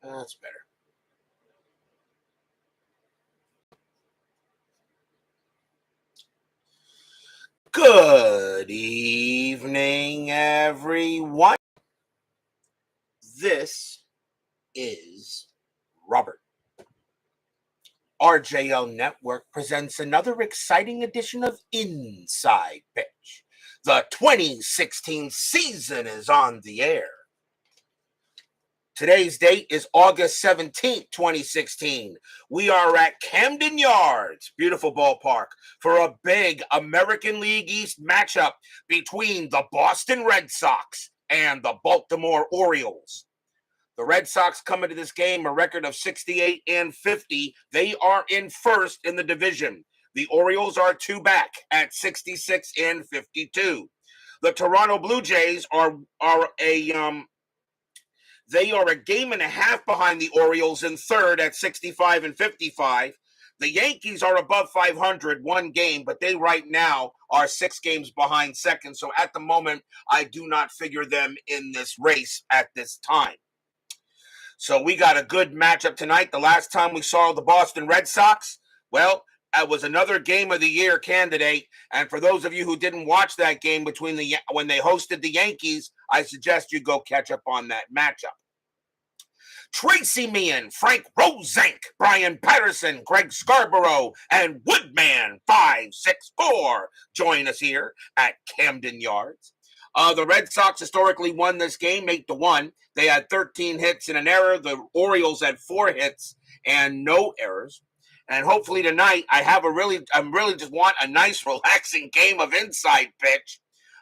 That's better. Good evening, everyone. This is Robert. RJL Network presents another exciting edition of Inside Pitch. The 2016 season is on the air. Today's date is August 17th, 2016. We are at Camden Yards, beautiful ballpark, for a big American League East matchup between the Boston Red Sox and the Baltimore Orioles. The Red Sox come into this game a record of 68-50. They are in first in the division. The Orioles are two back at 66-52. The Toronto Blue Jays are a game and a half behind the Orioles in third at 65-55. The Yankees are above 500, one game, but they right now are 6 games behind second. So at the moment, I do not figure them in this race at this time. So we got a good matchup tonight. The last time we saw the Boston Red Sox, well, it was another game of the year candidate. And for those of you who didn't watch that game when they hosted the Yankees, I suggest you go catch up on that matchup. Tracy Meehan, Frank Rosenk, Brian Patterson, Greg Scarborough, and Woodman 564 join us here at Camden Yards. The Red Sox historically won this game 8-1. They had 13 hits and an error. The Orioles had 4 hits and no errors. And hopefully tonight I really just want a nice relaxing game of inside pitch.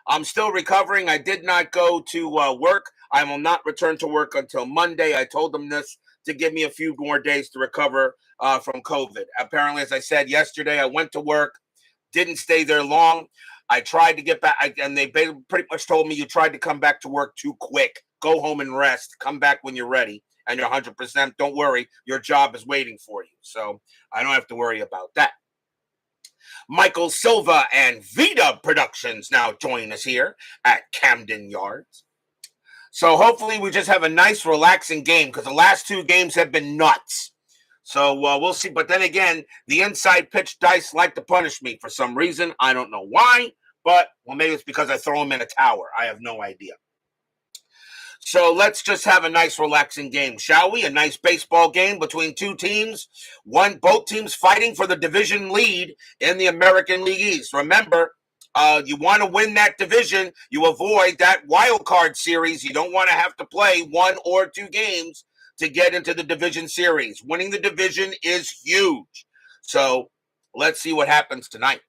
I'm still recovering. I did not go to work. I will not return to work until Monday. I told them this to give me a few more days to recover from COVID. Apparently, as I said yesterday, I went to work, didn't stay there long. I tried to get back, and they pretty much told me, you tried to come back to work too quick. Go home and rest. Come back when you're ready and you're 100%. Don't worry. Your job is waiting for you. So I don't have to worry about that. Michael Silva and Vita Productions now join us here at Camden Yards. So hopefully we just have a nice, relaxing game because the last 2 games have been nuts. So we'll see. But then again, the inside pitch dice like to punish me for some reason. I don't know why, but maybe it's because I throw them in a tower. I have no idea. So let's just have a nice, relaxing game, shall we? A nice baseball game between 2 teams. Both teams fighting for the division lead in the American League East. Remember, you want to win that division. You avoid that wild card series. You don't want to have to play 1 or 2 games to get into the division series. Winning the division is huge. So let's see what happens tonight.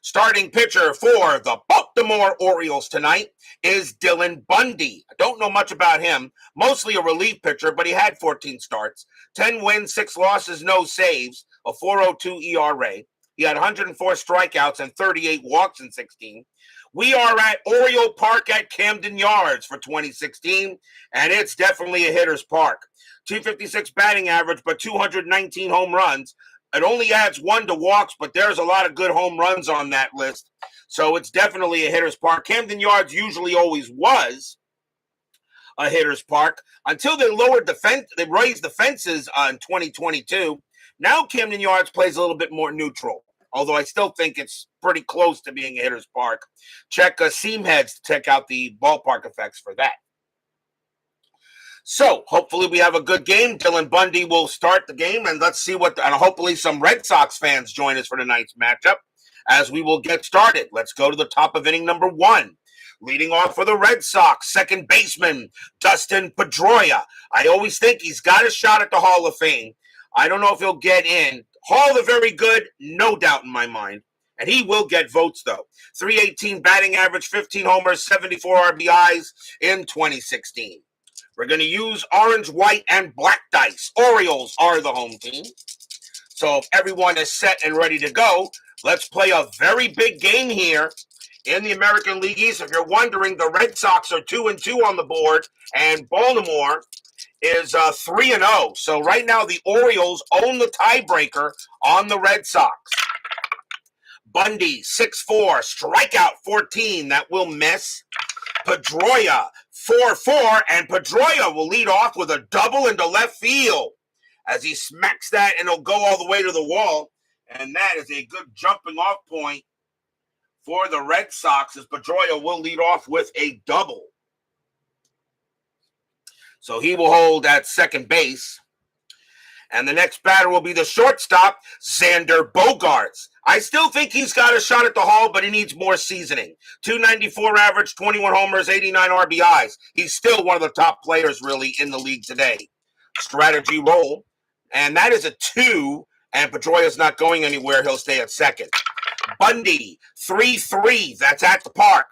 Starting pitcher for the Baltimore Orioles tonight is Dylan Bundy. I don't know much about him. Mostly a relief pitcher, but he had 14 starts. 10 wins, 6 losses, no saves, a 4.02 ERA. He had 104 strikeouts and 38 walks in 16. We are at Oriole Park at Camden Yards for 2016, and it's definitely a hitter's park. 256 batting average, but 219 home runs. It only adds 1 to walks, but there's a lot of good home runs on that list. So it's definitely a hitter's park. Camden Yards usually always was a hitter's park until they lowered the fence. They raised the fences in 2022. Now Camden Yards plays a little bit more neutral, although I still think it's pretty close to being a hitter's park. Check Seamheads to check out the ballpark effects for that. So hopefully we have a good game. Dylan Bundy will start the game, and let's see and hopefully some Red Sox fans join us for tonight's matchup as we will get started. Let's go to the top of inning number 1. Leading off for the Red Sox, second baseman, Dustin Pedroia. I always think he's got a shot at the Hall of Fame. I don't know if he'll get in. Hall of Very Good, no doubt in my mind. And he will get votes, though. 318 batting average, 15 homers, 74 RBIs in 2016. We're going to use orange, white, and black dice. Orioles are the home team. So if everyone is set and ready to go, let's play a very big game here in the American League East. If you're wondering, the Red Sox are 2-2 on the board, and Baltimore is 3-0. So right now the Orioles own the tiebreaker on the Red Sox. Bundy, 6'4", strikeout 14. That will miss. Pedroia, 4-4, and Pedroia will lead off with a double into left field as he smacks that, and it'll go all the way to the wall. And that is a good jumping off point for the Red Sox, as Pedroia will lead off with a double. So he will hold at second base. And the next batter will be the shortstop, Xander Bogaerts. I still think he's got a shot at the Hall, but he needs more seasoning. 294 average, 21 homers, 89 RBIs. He's still one of the top players, really, in the league today. Strategy roll. And that is a 2, and Pedroia's not going anywhere. He'll stay at second. Bundy, 3-3. That's at the park.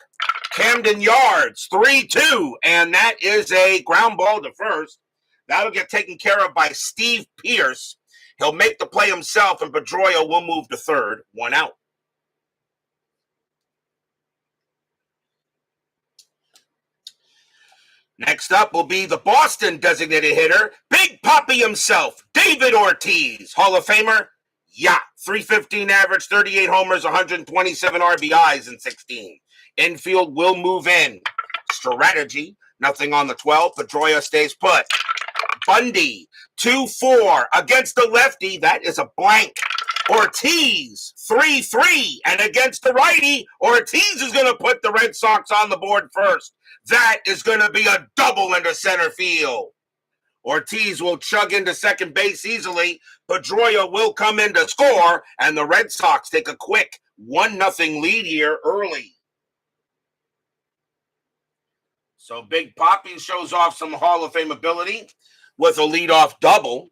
Camden yards, 3-2. And that is a ground ball to first. That'll get taken care of by Steve Pierce. He'll make the play himself, and Pedroia will move to third, 1 out. Next up will be the Boston designated hitter, Big Papi himself, David Ortiz, Hall of Famer. Yeah, 315 average, 38 homers, 127 RBIs in 16. Infield will move in. Strategy, nothing on the 12. Pedroia stays put. Bundy, 2-4 against the lefty. That is a blank. Ortiz, 3-3. And against the righty, Ortiz is going to put the Red Sox on the board first. That is going to be a double into center field. Ortiz will chug into second base easily. Pedroia will come in to score, and the Red Sox take a quick 1-0 lead here early. So Big Papi shows off some Hall of Fame ability with a leadoff double.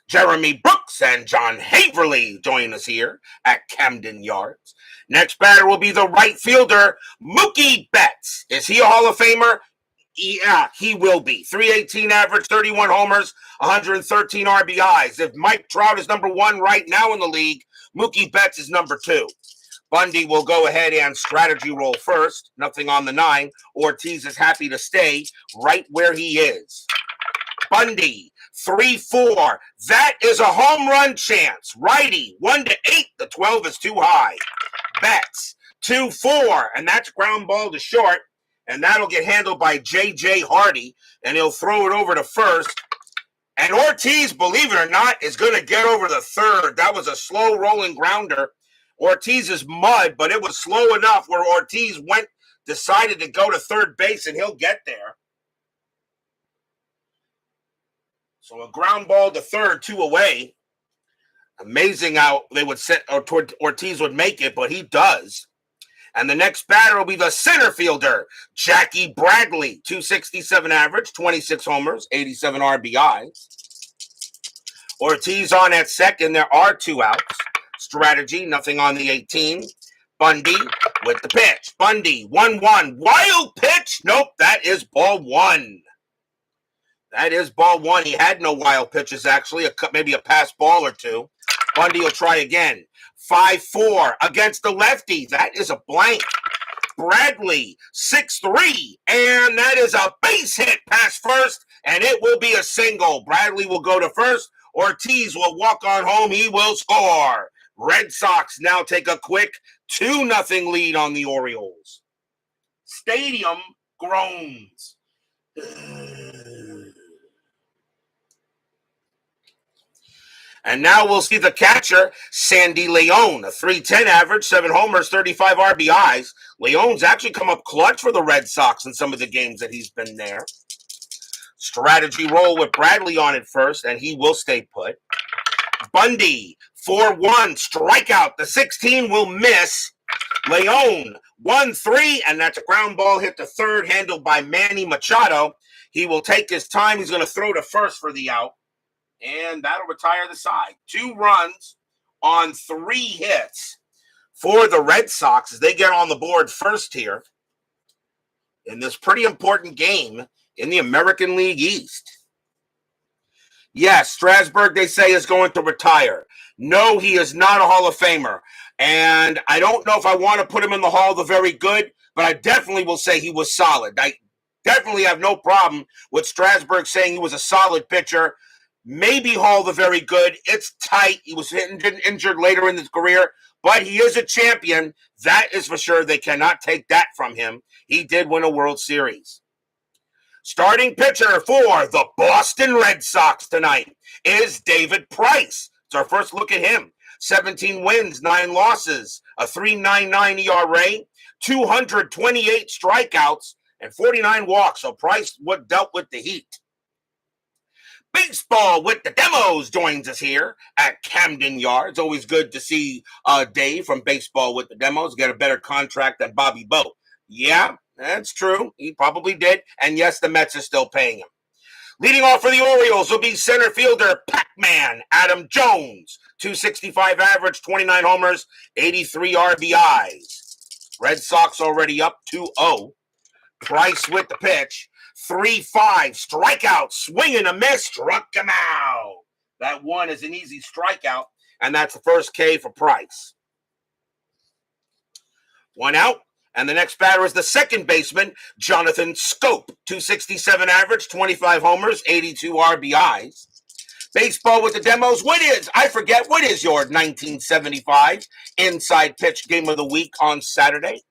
Jeremy Brooks and John Haverly join us here at Camden Yards. Next batter will be the right fielder, Mookie Betts. Is he a Hall of Famer? Yeah, he will be. 318 average, 31 homers, 113 RBIs. If Mike Trout is number 1 right now in the league, Mookie Betts is number 2. Bundy will go ahead and strategy roll first. Nothing on the 9. Ortiz is happy to stay right where he is. Bundy, 3-4. That is a home run chance. Righty, 1-8. The 12 is too high. Betts, 2-4. And that's ground ball to short. And that'll get handled by J.J. Hardy. And he'll throw it over to first. And Ortiz, believe it or not, is going to get over the third. That was a slow rolling grounder. Ortiz is mud, but it was slow enough where Ortiz decided to go to third base, and he'll get there. So a ground ball to third, 2 away. Amazing how they would set, or Ortiz would make it, but he does. And the next batter will be the center fielder, Jackie Bradley. 267 average, 26 homers, 87 RBIs. Ortiz on at second. There are 2 outs. Strategy, nothing on the 18. Bundy with the pitch. Bundy, 1-1. Wild pitch. Nope, that is ball 1. That is ball 1. He had no wild pitches, actually. Maybe a pass ball or 2. Bundy will try again. 5-4 against the lefty. That is a blank. Bradley, 6-3. And that is a base hit past first, and it will be a single. Bradley will go to first. Ortiz will walk on home. He will score. Red Sox now take a quick 2-0 lead on the Orioles. Stadium groans. And now we'll see the catcher, Sandy Leon, a 310 average, 7 homers, 35 RBIs. Leon's actually come up clutch for the Red Sox in some of the games that he's been there. Strategy roll with Bradley on it first, and he will stay put. Bundy, 4-1, strikeout. The 16 will miss. Leon, 1-3, and that's a ground ball hit to third, handled by Manny Machado. He will take his time. He's going to throw to first for the out, and that'll retire the side. 2 runs on 3 hits for the Red Sox as they get on the board first here in this pretty important game in the American League East. Yes, Strasburg, they say, is going to retire. No, he is not a Hall of Famer. And I don't know if I want to put him in the Hall of the Very Good, but I definitely will say he was solid. I definitely have no problem with Strasburg saying he was a solid pitcher. Maybe Hall of the Very Good. It's tight. He was injured later in his career, but he is a champion. That is for sure. They cannot take that from him. He did win a World Series. Starting pitcher for the Boston Red Sox tonight is David Price. It's our first look at him. 17 wins, 9 losses, a 3.99 ERA, 228 strikeouts, and 49 walks. So Price dealt with the heat. Baseball with the Demos joins us here at Camden Yards. Always good to see Dave from Baseball with the Demos get a better contract than Bobby Bowe. Yeah, that's true. He probably did. And yes, the Mets are still paying him. Leading off for the Orioles will be center fielder Pac-Man Adam Jones. 265 average, 29 homers, 83 RBIs. Red Sox already up 2-0. Price with the pitch. 3-5, strikeout, swing and a miss, struck him out. That one is an easy strikeout, and that's the first K for Price. 1 out, and the next batter is the second baseman, Jonathan Scope. 267 average, 25 homers, 82 RBIs. Baseball with the Demos. What is your 1975 inside pitch game of the week on Saturday?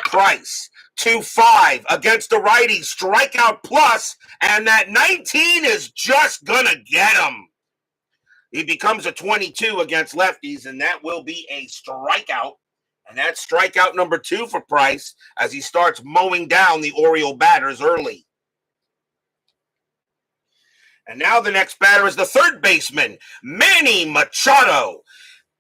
Price. 2-5 against the righty, strikeout plus, and that 19 is just gonna get him. He becomes a 22 against lefties, and that will be a strikeout. And that's strikeout number 2 for Price as he starts mowing down the Oriole batters early. And now the next batter is the third baseman, Manny Machado.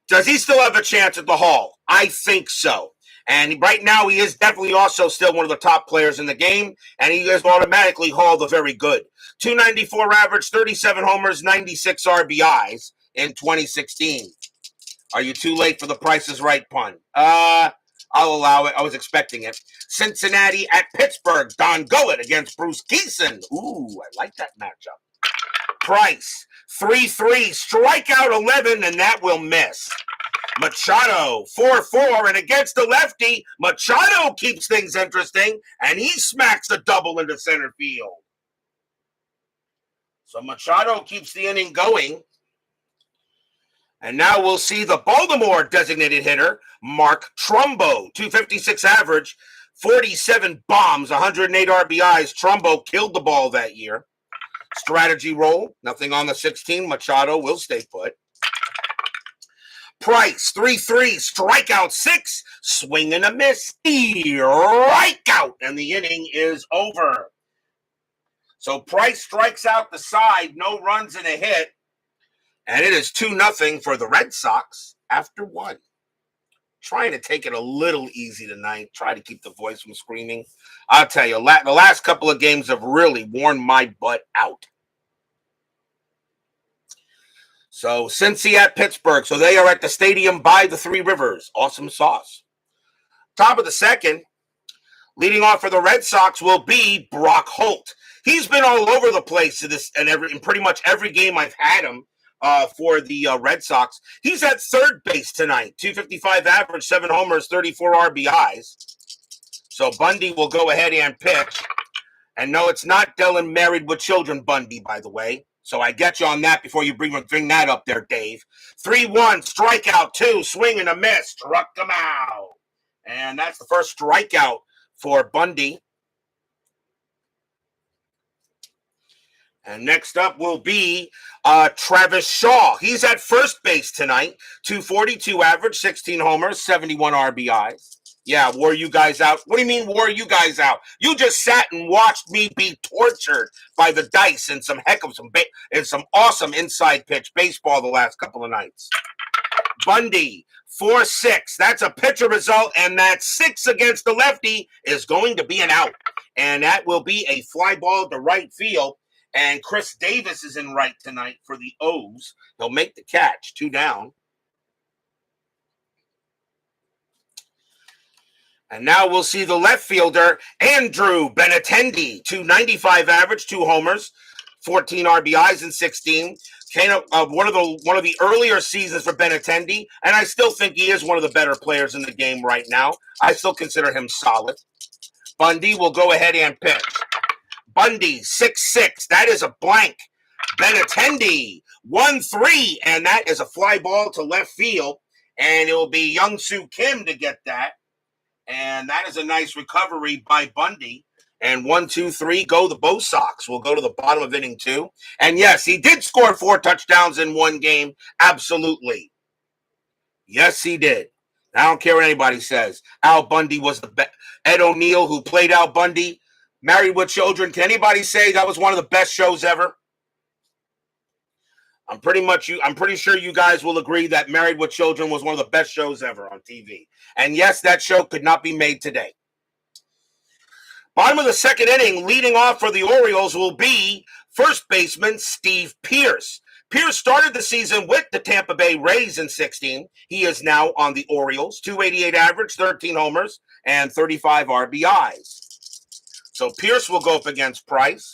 Does he still have a chance at the Hall? I think so. And right now, he is definitely also still one of the top players in the game, and he is automatically Hall the very good. 294 average, 37 homers, 96 RBIs in 2016. Are you too late for the Price is Right pun? I'll allow it. I was expecting it. Cincinnati at Pittsburgh. Don Gullett against Bruce Keeson. Ooh, I like that matchup. Price, 3-3, strikeout 11, and that will miss. Machado, 4-4, and against the lefty, Machado keeps things interesting, and he smacks a double into center field. So Machado keeps the inning going. And now we'll see the Baltimore designated hitter, Mark Trumbo, 256 average, 47 bombs, 108 RBIs. Trumbo killed the ball that year. Strategy roll, nothing on the 16. Machado will stay put. Price, 3-3, strikeout 6, swing and a miss, strikeout, and the inning is over. So Price strikes out the side, no runs and a hit, and it is 2-0 for the Red Sox after 1. Trying to take it a little easy tonight, try to keep the voice from screaming. I'll tell you, the last couple of games have really worn my butt out. So Cincy at Pittsburgh. So they are at the stadium by the Three Rivers. Awesome sauce. Top of the second, leading off for the Red Sox will be Brock Holt. He's been all over the place in pretty much every game I've had him for the Red Sox. He's at third base tonight. 255 average, 7 homers, 34 RBIs. So Bundy will go ahead and pitch. And no, it's not Dylan Married with Children Bundy, by the way. So I get you on that before you bring that up there, Dave. 3-1, strikeout 2, swing and a miss, struck him out. And that's the first strikeout for Bundy. And next up will be Travis Shaw. He's at first base tonight. 242 average, 16 homers, 71 RBIs. Yeah, wore you guys out. What do you mean wore you guys out? You just sat and watched me be tortured by the dice and some awesome inside pitch baseball the last couple of nights. Bundy, 4-6. That's a pitcher result, and that 6 against the lefty is going to be an out. And that will be a fly ball to right field. And Chris Davis is in right tonight for the O's. He'll make the catch, 2 down. And now we'll see the left fielder, Andrew Benintendi, 295 average, 2 homers, 14 RBIs in 16. One of the earlier seasons for Benintendi, and I still think he is one of the better players in the game right now. I still consider him solid. Bundy will go ahead and pitch. Bundy, 6-6. That is a blank. Benintendi, 1-3, and that is a fly ball to left field. And it will be Young Soo Kim to get that. And that is a nice recovery by Bundy. And 1, 2, 3 go the Bo Sox. We'll go to the bottom of inning 2. And yes, he did score 4 touchdowns in one game. Absolutely. Yes, he did. I don't care what anybody says. Al Bundy was the best. Ed O'Neill, who played Al Bundy, Married with Children. Can anybody say that was one of the best shows ever? I'm pretty sure you guys will agree that Married with Children was one of the best shows ever on TV. And yes, that show could not be made today. Bottom of the second inning, leading off for the Orioles will be first baseman Steve Pearce. Pearce started the season with the Tampa Bay Rays in 16. He is now on the Orioles. 288 average, 13 homers, and 35 RBIs. So Pearce will go up against Price.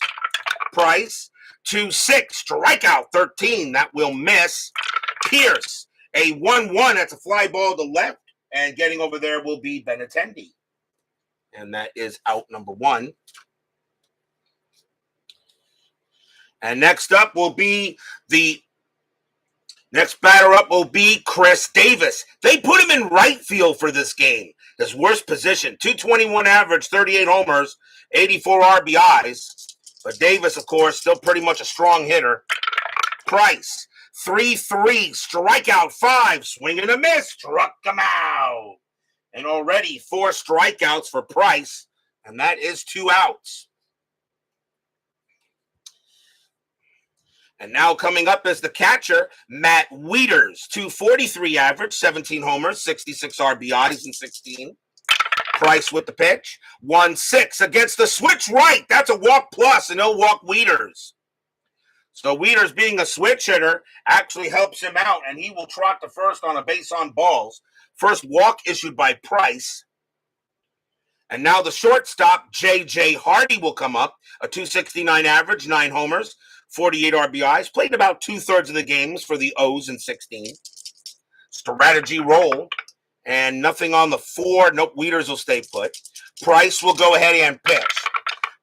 Price, 2-6, strikeout 13. That will miss. Pearce, a 1-1. That's a fly ball to left. And getting over there will be Benintendi. And that is out number 1. And next batter up will be Chris Davis. They put him in right field for this game. His worst position, 221 average, 38 homers, 84 RBIs. But Davis, of course, still pretty much a strong hitter. Price, 3-3, strikeout 5, swing and a miss, struck him out. And already 4 strikeouts for Price, and that is 2 outs. And now coming up is the catcher, Matt Wieters, 243 average, 17 homers, 66 RBIs in 16. Price with the pitch, 1-6 against the switch right. That's a walk plus, and no walk Wieters. So Wieters, being a switch hitter, actually helps him out, and he will trot to first on a base on balls. First walk issued by Price. And now the shortstop, J.J. Hardy, will come up. A 269 average, 9 homers, 48 RBIs. Played about 2/3 of the games for the O's in 16. Strategy roll. And nothing on the 4. Nope, Wieters will stay put. Price will go ahead and pitch.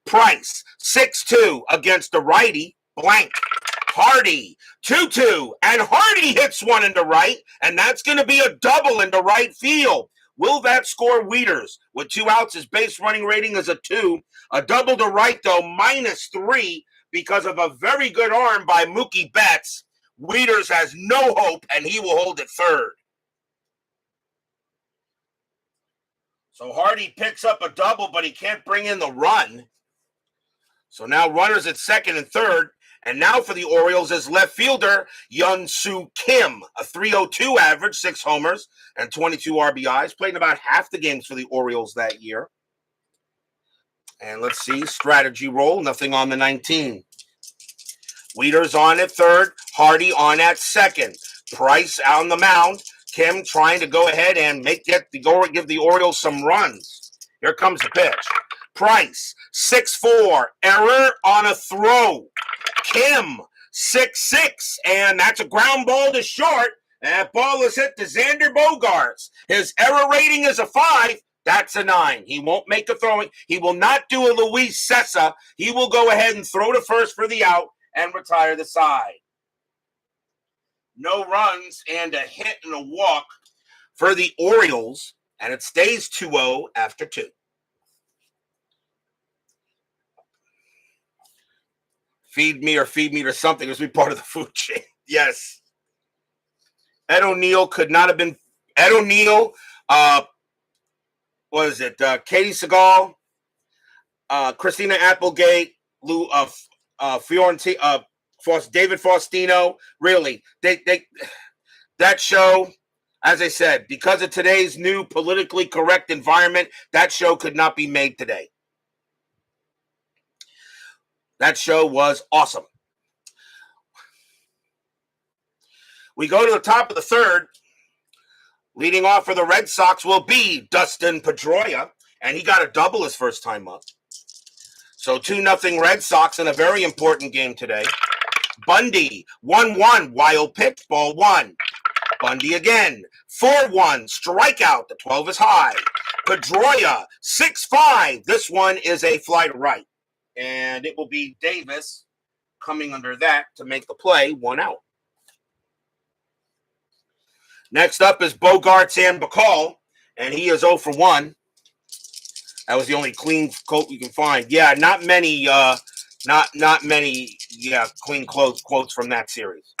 Price, 6-2 against the righty, blank. Hardy, 2-2. And Hardy hits one into right. And that's going to be a double into right field. Will that score Wieters? With 2 outs, his base running rating is a 2. A double to right, though, -3 because of a very good arm by Mookie Betts. Wieters has no hope, and he will hold it third. So Hardy picks up a double, but he can't bring in the run. So now runners at second and third. And now for the Orioles is left fielder Hyun-Soo Kim, a 302 average, 6 homers, and 22 RBIs. Played in about half the games for the Orioles that year. And let's see, strategy roll, nothing on the 19. Wieters on at third, Hardy on at second. Price on the mound. Kim trying to go ahead and give the Orioles some runs. Here comes the pitch. Price, 6-4, error on a throw. Kim, 6-6, and that's a ground ball to short. That ball is hit to Xander Bogaerts. His error rating is a 5. That's a 9. He won't make a throwing. He will not do a Luis Cessa. He will go ahead and throw to first for the out and retire the side. No runs and a hit and a walk for the Orioles, and it stays 2-0 after 2. Feed me to something. This will be part of the food chain. Yes. Ed O'Neill could not have been. Ed O'Neill, what is it? Katie Seagal, Christina Applegate, Fiorentina, David Faustino. Really, that show, as I said, because of today's new politically correct environment, that show could not be made today. That show was awesome. We go to the top of the third. Leading off for the Red Sox will be Dustin Pedroia, and he got a double his first time up. So 2-0 Red Sox in a very important game today. Bundy, 1-1, wild pitch, ball 1. Bundy again, 4-1, strikeout, the 12 is high. Pedroia, 6-5, this one is a fly to right. And it will be Davis coming under that to make the play, 1 out. Next up is Bogaerts and Bacall, and he is 0 for 1. That was the only clean quote you can find. Yeah, not many. Not many. Yeah, clean quotes from that series.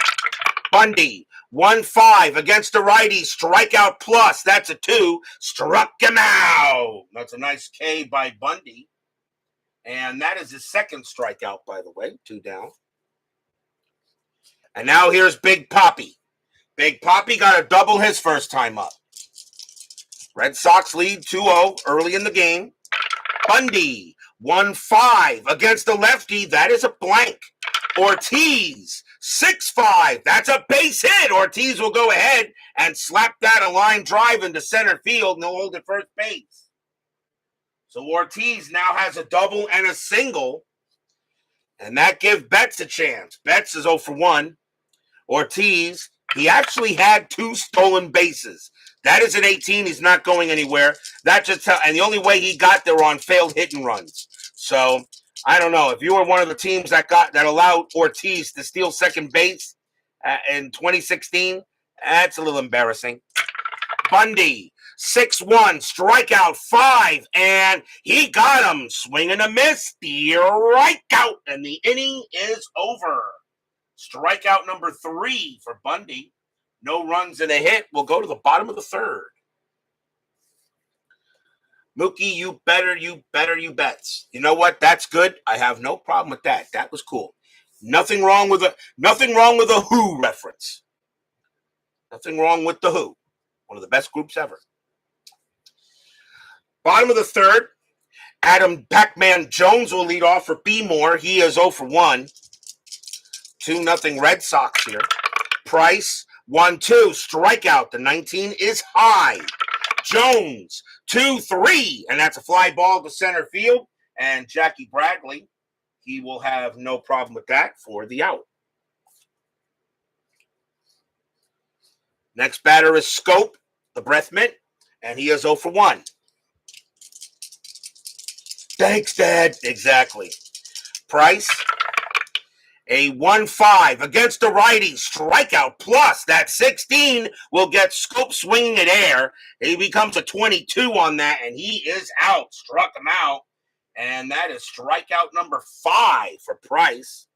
Bundy 1-5 against the righty. Strikeout plus. That's a 2. Struck him out. That's a nice K by Bundy. And that is his second strikeout, by the way. 2 down. And now here's Big Poppy. Big Poppy got a double his first time up. Red Sox lead 2-0 early in the game. Bundy 1-5 against the lefty. That is a blank. Ortiz 6-5. That's a base hit. Ortiz will go ahead and slap that a line drive into center field, and he'll hold at first base. So Ortiz now has a double and a single, and that gives Betts a chance. Betts is 0 for 1. Ortiz, he actually had 2 stolen bases. That is an 18. He's not going anywhere. That just and the only way he got there were on failed hit and runs. So I don't know if you were one of the teams that allowed Ortiz to steal second base in 2016. That's a little embarrassing. Bundy 6-1, strikeout 5, and he got him. Swing and a miss, strikeout, and the inning is over. Strikeout number 3 for Bundy. No runs and a hit. We'll go to the bottom of the third. Mookie, you better, you bets. You know what? That's good. I have no problem with that. That was cool. Nothing wrong with a Who reference. Nothing wrong with the Who. One of the best groups ever. Bottom of the third. Adam Pac-Man Jones will lead off for B-Moore. He is 0 for 1. 2-0 Red Sox here. Price 1-2. Strikeout. The 19 is high. Jones 2-3, and that's a fly ball to center field. And Jackie Bradley, he will have no problem with that for the out. Next batter is Scope, the breath mint, and he is 0 for 1. Thanks, Dad. Exactly. Price, a 1-5 against the righty. Strikeout plus. That 16 will get Scope swinging at air. He becomes a 22 on that, and he is out. Struck him out. And that is strikeout number 5 for Price.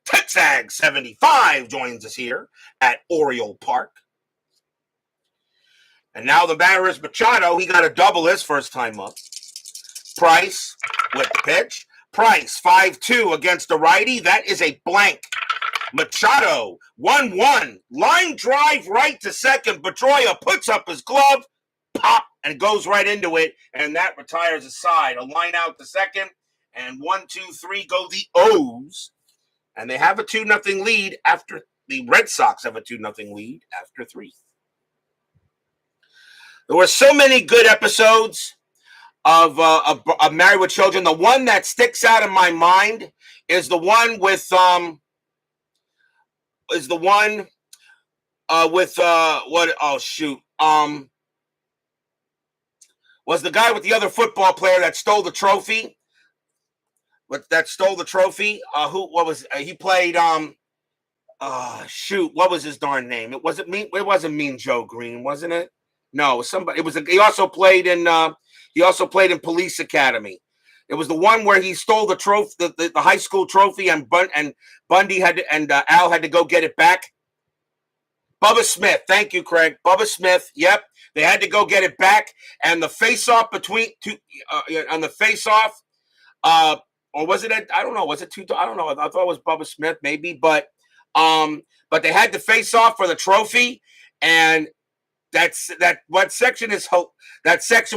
Texag 75 joins us here at Oriole Park. And now the batter is Machado. He got a double his first time up. Price with the pitch. Price 5-2 against the righty. That is a blank. Machado 1-1. Line drive right to second. Pedroia puts up his glove. Pop, and goes right into it. And that retires a side. A line out to second. And 1, 2, 3 go the O's. And they have a 2-0 lead after the Red Sox have a 2-0 lead after 3. There were so many good episodes of Married with Children. The one that sticks out in my mind is the one with what? Oh shoot. Was the guy with the other football player that stole the trophy? He played shoot, what was his darn name? It wasn't Mean Joe Green, wasn't it? No, it was somebody. He also played in Police Academy. It was the one where he stole the trophy, the high school trophy, and Bundy Al had to go get it back. Bubba Smith. Thank you, Craig. Bubba Smith. Yep. They had to go get it back. And the face-off or was it? I don't know. Was it two? I don't know. I thought it was Bubba Smith, maybe. But they had to face off for the trophy, and that section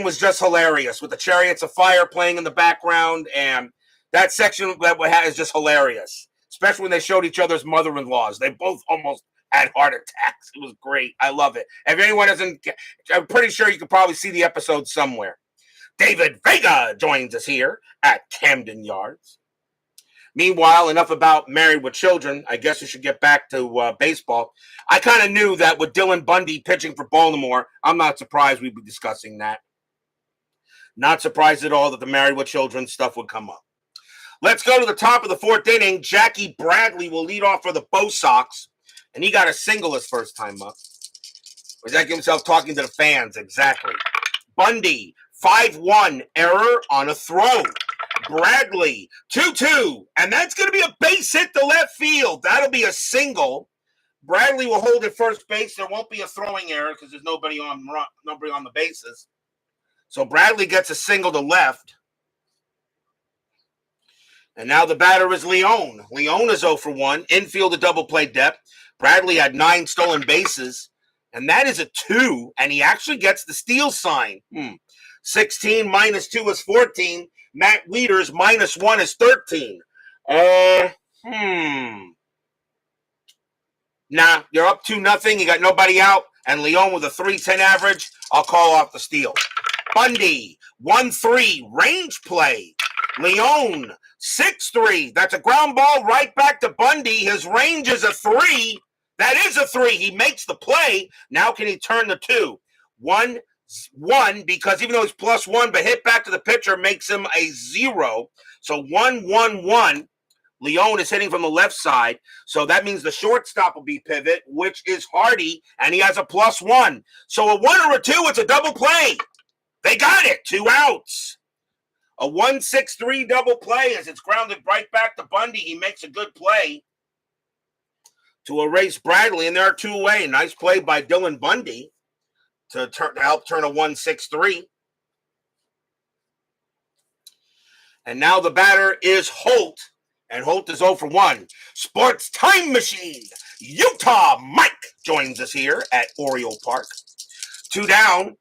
was just hilarious with the Chariots of Fire playing in the background, and that section is just hilarious, especially when they showed each other's mother-in-laws. They both almost had heart attacks. It was great. I love it. If anyone doesn't, I'm pretty sure you could probably see the episode somewhere. David Vega joins us here at Camden Yards. Meanwhile, enough about Married with Children. I guess we should get back to baseball. I kind of knew that with Dylan Bundy pitching for Baltimore, I'm not surprised we'd be discussing that. Not surprised at all that the Married with Children stuff would come up. Let's go to the top of the 4th inning. Jackie Bradley will lead off for the Bo Sox, and he got a single his first time up. Was that himself talking to the fans? Exactly. Bundy, 5-1 error on a throw. Bradley, 2-2, and that's going to be a base hit to left field. That'll be a single. Bradley will hold at first base. There won't be a throwing error because there's nobody on the bases. So Bradley gets a single to left. And now the batter is Leone. Leone is 0 for 1. Infield a double play depth. Bradley had 9 stolen bases. And that is a 2. And he actually gets the steal sign. 16 minus 2 is 14. Matt Wieters minus 1 is 13. Nah, you're up 2-0. You got nobody out. And Leone with a 3.10 average. I'll call off the steal. Bundy, 1-3, range play. Leone, 6-3. That's a ground ball right back to Bundy. His range is a 3. That is a 3. He makes the play. Now can he turn the 2? 1, because even though he's +1, but hit back to the pitcher makes him a 0. So 1-1-1. Leone is hitting from the left side. So that means the shortstop will be pivot, which is Hardy, and he has a +1. So a 1 or a 2, it's a double play. They got it. 2 outs. A 1-6-3 double play as it's grounded right back to Bundy. He makes a good play to erase Bradley, and there are 2 away. Nice play by Dylan Bundy to help turn a 1-6-3. And now the batter is Holt, and Holt is 0 for 1. Sports Time Machine. Utah Mike joins us here at Oriole Park. 2 down.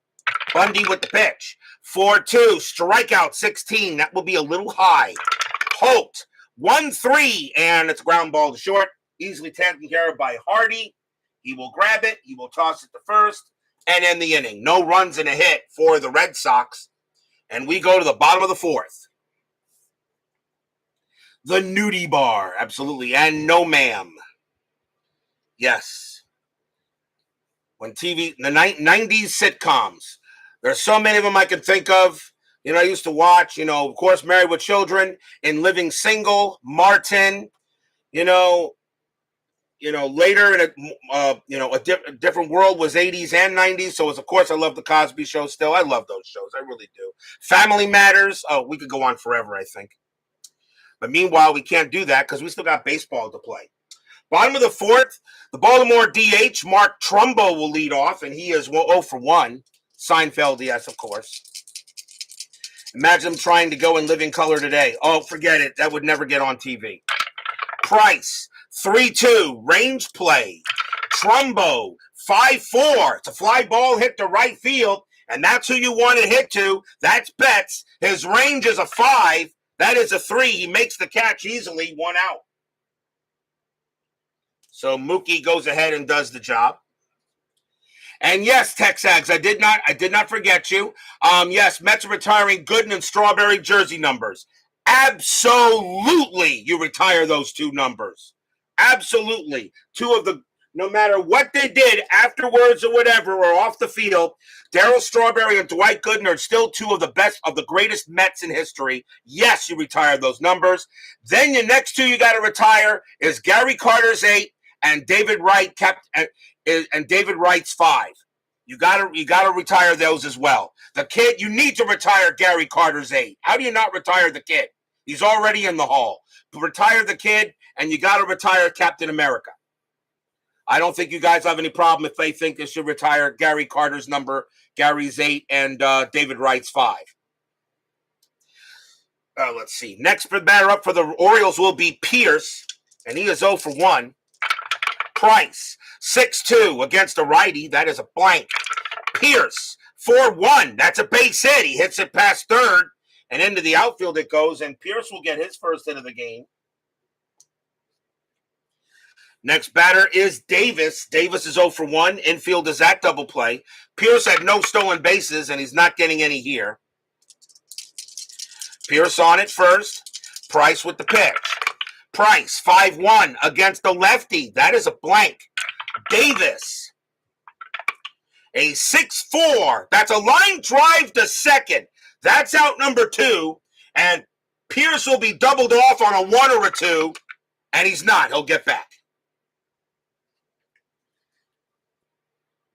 Bundy with the pitch. 4-2, strikeout 16. That will be a little high. Holt, 1-3, and it's a ground ball to short. Easily taken care of by Hardy. He will grab it. He will toss it to first and end the inning. No runs and a hit for the Red Sox. And we go to the bottom of the 4th. The Nudie Bar, absolutely. And no ma'am. Yes. When the 90s sitcoms. There's so many of them I can think of. I used to watch, of course, Married with Children, and Living Single, Martin, later in a different world was 80s and 90s. So, of course, I love The Cosby Show still. I love those shows. I really do. Family Matters. Oh, we could go on forever, I think. But meanwhile, we can't do that because we still got baseball to play. Bottom of the 4th, the Baltimore DH, Mark Trumbo, will lead off, and he is 0 for 1. Seinfeld, yes, of course. Imagine him trying to go in living color today. Oh, forget it. That would never get on TV. Price, 3-2, range play. Trumbo, 5-4. It's a fly ball hit to right field, and that's who you want to hit to. That's Betts. His range is a 5. That is a 3. He makes the catch easily, 1 out. So Mookie goes ahead and does the job. And yes, Texags, I did not forget you. Yes, Mets are retiring Gooden and Strawberry jersey numbers. Absolutely, you retire those 2 numbers. Absolutely. 2 of the, no matter what they did afterwards or whatever, or off the field, Darryl Strawberry and Dwight Gooden are still 2 of the best, of the greatest Mets in history. Yes, you retire those numbers. Then your next 2 you got to retire is Gary Carter's 8 and David Wright and David Wright's 5. You gotta retire those as well. The kid, you need to retire Gary Carter's 8. How do you not retire the kid? He's already in the Hall. Retire the kid, and you gotta retire Captain America. I don't think you guys have any problem if they think they should retire Gary Carter's number, Gary's 8, and David Wright's 5. Let's see. Next batter up for the Orioles will be Pierce, and he is 0 for 1. Price, 6-2 against a righty. That is a blank. Pierce, 4-1. That's a base hit. He hits it past third, and into the outfield it goes, and Pierce will get his first hit of the game. Next batter is Davis. Davis is 0 for 1. Infield is that double play. Pierce had no stolen bases, and he's not getting any here. Pierce on it first. Price with the pitch. Price, 5-1 against the lefty. That is a blank. Davis, a 6-4. That's a line drive to second. That's out number 2. And Pierce will be doubled off on a 1 or a 2. And he's not. He'll get back.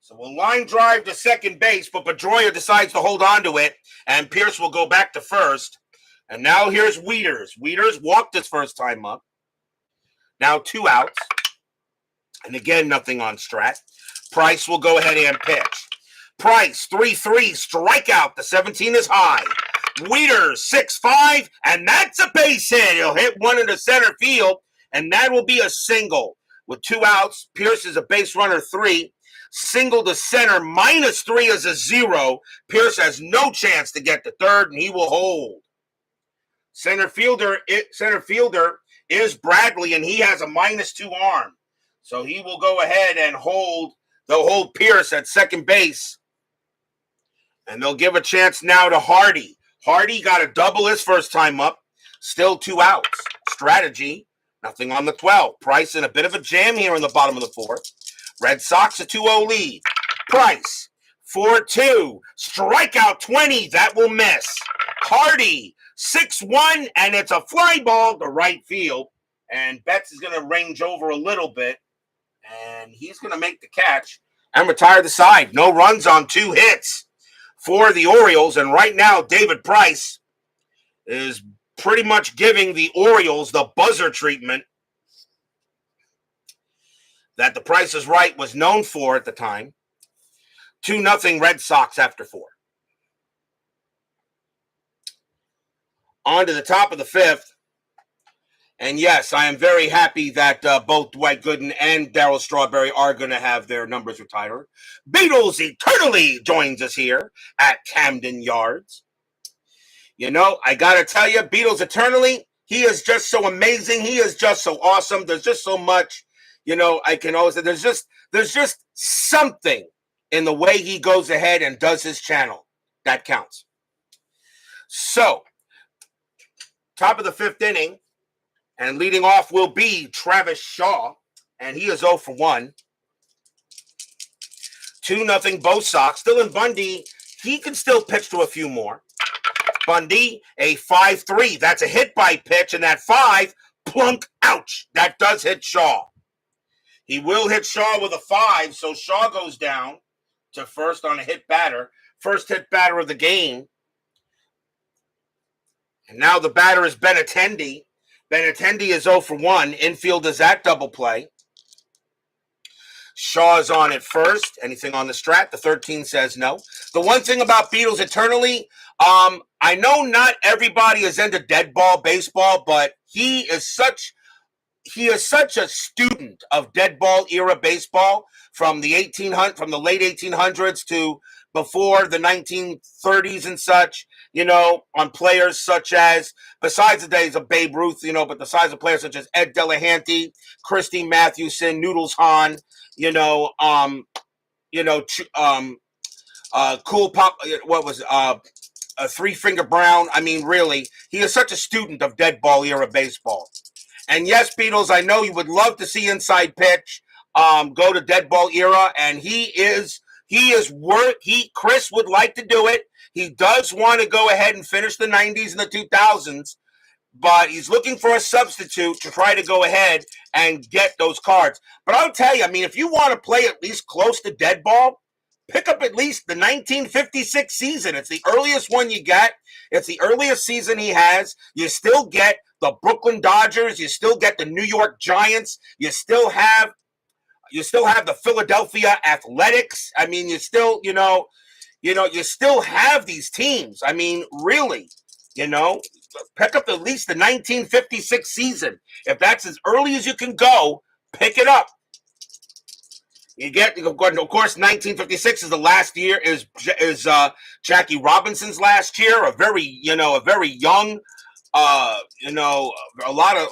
So we'll line drive to second base, but Pedroia decides to hold on to it, and Pierce will go back to first. And now here's Wieters. Wieters walked his first time up. Now 2 outs. And again, nothing on Strat. Price will go ahead and pitch. Price, 3-3, strikeout. The 17 is high. Wieters, 6-5, and that's a base hit. He'll hit one into center field, and that will be a single. With 2 outs, Pierce is a base runner 3. Single to center, -3 is a 0. Pierce has no chance to get to third, and he will hold. Center fielder is Bradley, and he has a -2 arm. So he will go ahead and hold. They'll hold Pierce at second base. And they'll give a chance now to Hardy. Hardy got a double his first time up. Still 2 outs. Strategy, nothing on the 12. Price in a bit of a jam here in the bottom of the 4th. Red Sox a 2-0 lead. Price, 4-2. Strikeout 20. That will miss. Hardy, 6-1, and it's a fly ball to right field. And Betts is going to range over a little bit. And he's going to make the catch and retire the side. No runs on 2 hits for the Orioles. And right now, David Price is pretty much giving the Orioles the buzzer treatment that the Price is Right was known for at the time. 2-0 Red Sox after 4. On to the top of the 5th. And yes, I am very happy that both Dwight Gooden and Darryl Strawberry are going to have their numbers retired. Beatles Eternally joins us here at Camden Yards. You know, I got to tell you, Beatles Eternally, he is just so amazing. He is just so awesome. There's just so much, you know, I can always say there's just something in the way he goes ahead and does his channel that counts. So, top of the 5th inning. And leading off will be Travis Shaw, and he is 0 for 1. 2-0 both Sox. Still in Bundy, he can still pitch to a few more. Bundy, a 5-3. That's a hit by pitch, and that 5, plunk, ouch. That does hit Shaw. He will hit Shaw with a 5, so Shaw goes down to first on a hit batter. First hit batter of the game. And now the batter is Benintendi. Benintendi is 0 for 1. Infield is at double play. Shaw is on at first. Anything on the strat? The 13 says no. The one thing about Beatles Eternally, I know not everybody is into dead ball baseball, but he is such a student of dead ball era baseball from the late 1800s to before the 1930s and such, you know, on players such as, besides the days of Babe Ruth, you know, but the size of players such as Ed Delahanty, Christy Mathewson, Noodles Hahn, Cool Pop, Three Finger Brown. I mean, really, he is such a student of dead ball era baseball. And yes, Beatles, I know you would love to see inside pitch go to dead ball era, and Chris would like to do it. He does want to go ahead and finish the 90s and the 2000s, but he's looking for a substitute to try to go ahead and get those cards. But I'll tell you, I mean, if you want to play at least close to dead ball, pick up at least the 1956 season. It's the earliest one you get. It's the earliest season he has. You still get the Brooklyn Dodgers. You still get the New York Giants. You still have the Philadelphia Athletics. I mean, you still have these teams. I mean, really, pick up at least the 1956 season. If that's as early as you can go, pick it up. You get, of course, 1956 is the last year, is Jackie Robinson's last year, a very young, a lot of,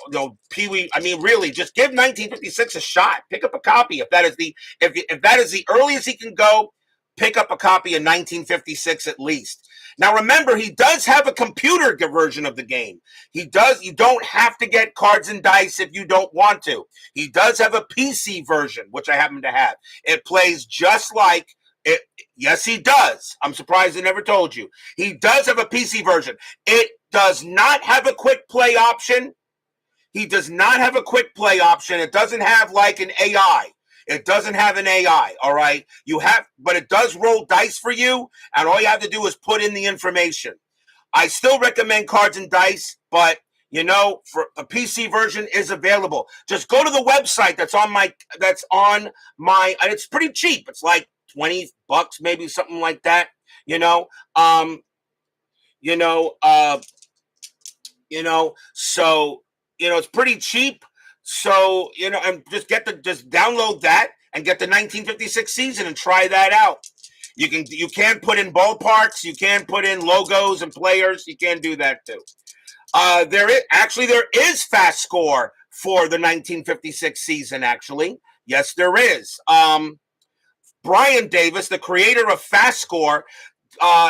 Pee Wee. I mean, really, just give 1956 a shot. Pick up a copy if that is the earliest he can go. Pick up a copy of 1956 at least. Now, remember, he does have a computer version of the game. You don't have to get cards and dice if you don't want to. He does have a PC version, which I happen to have. It plays just like it. Yes, he does. I'm surprised I never told you. He does have a PC version. It does not have a quick play option. He does not have a quick play option. It doesn't have like an AI. It doesn't have an AI, all right? But it does roll dice for you, and all you have to do is put in the information. I still recommend Cards and Dice, but for a PC version is available. Just go to the website that's on my, and it's pretty cheap. It's like $20, maybe something like that. So it's pretty cheap. So and just download that and get the 1956 season and try that out. You can put in ballparks, you can put in logos and players. You can do that too. There is FastScore for the 1956 season. Actually, yes, there is. Brian Davis, the creator of FastScore,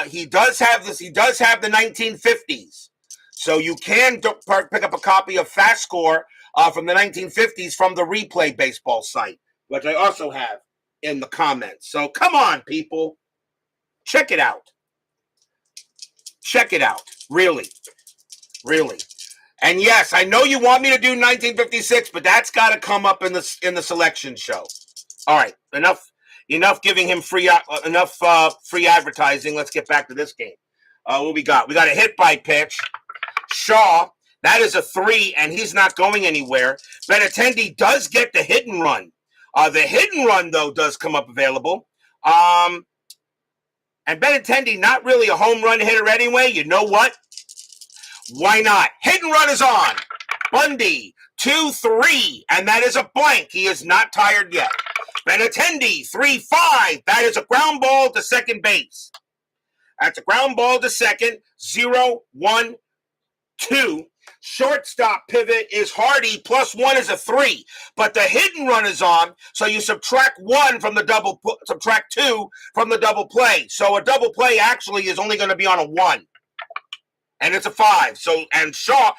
he does have this. He does have the 1950s, so you can pick up a copy of FastScore from the 1950s from the Replay Baseball site, which I also have in the comments. So come on, people, check it out. Check it out, really. And yes, I know you want me to do 1956, but that's got to come up in the selection show. All right, enough giving him free advertising. Let's get back to this game. What we got? We got a hit by pitch. Shaw, that is a 3, and he's not going anywhere. Benintendi does get the hit and run. The hit and run, though, does come up available. And Benintendi, not really a home run hitter anyway. You know what? Why not? Hit and run is on. Bundy, 2-3, and that is a blank. He is not tired yet. Benintendi, 3-5. That is a ground ball to second base. That's a ground ball to second. 0-1-2. Shortstop pivot is Hardy. +1 is a 3. But the hit and run is on, so you subtract 1 from the subtract 2 from the double play. So a double play actually is only going to be on a 1. And it's a 5. Shaw,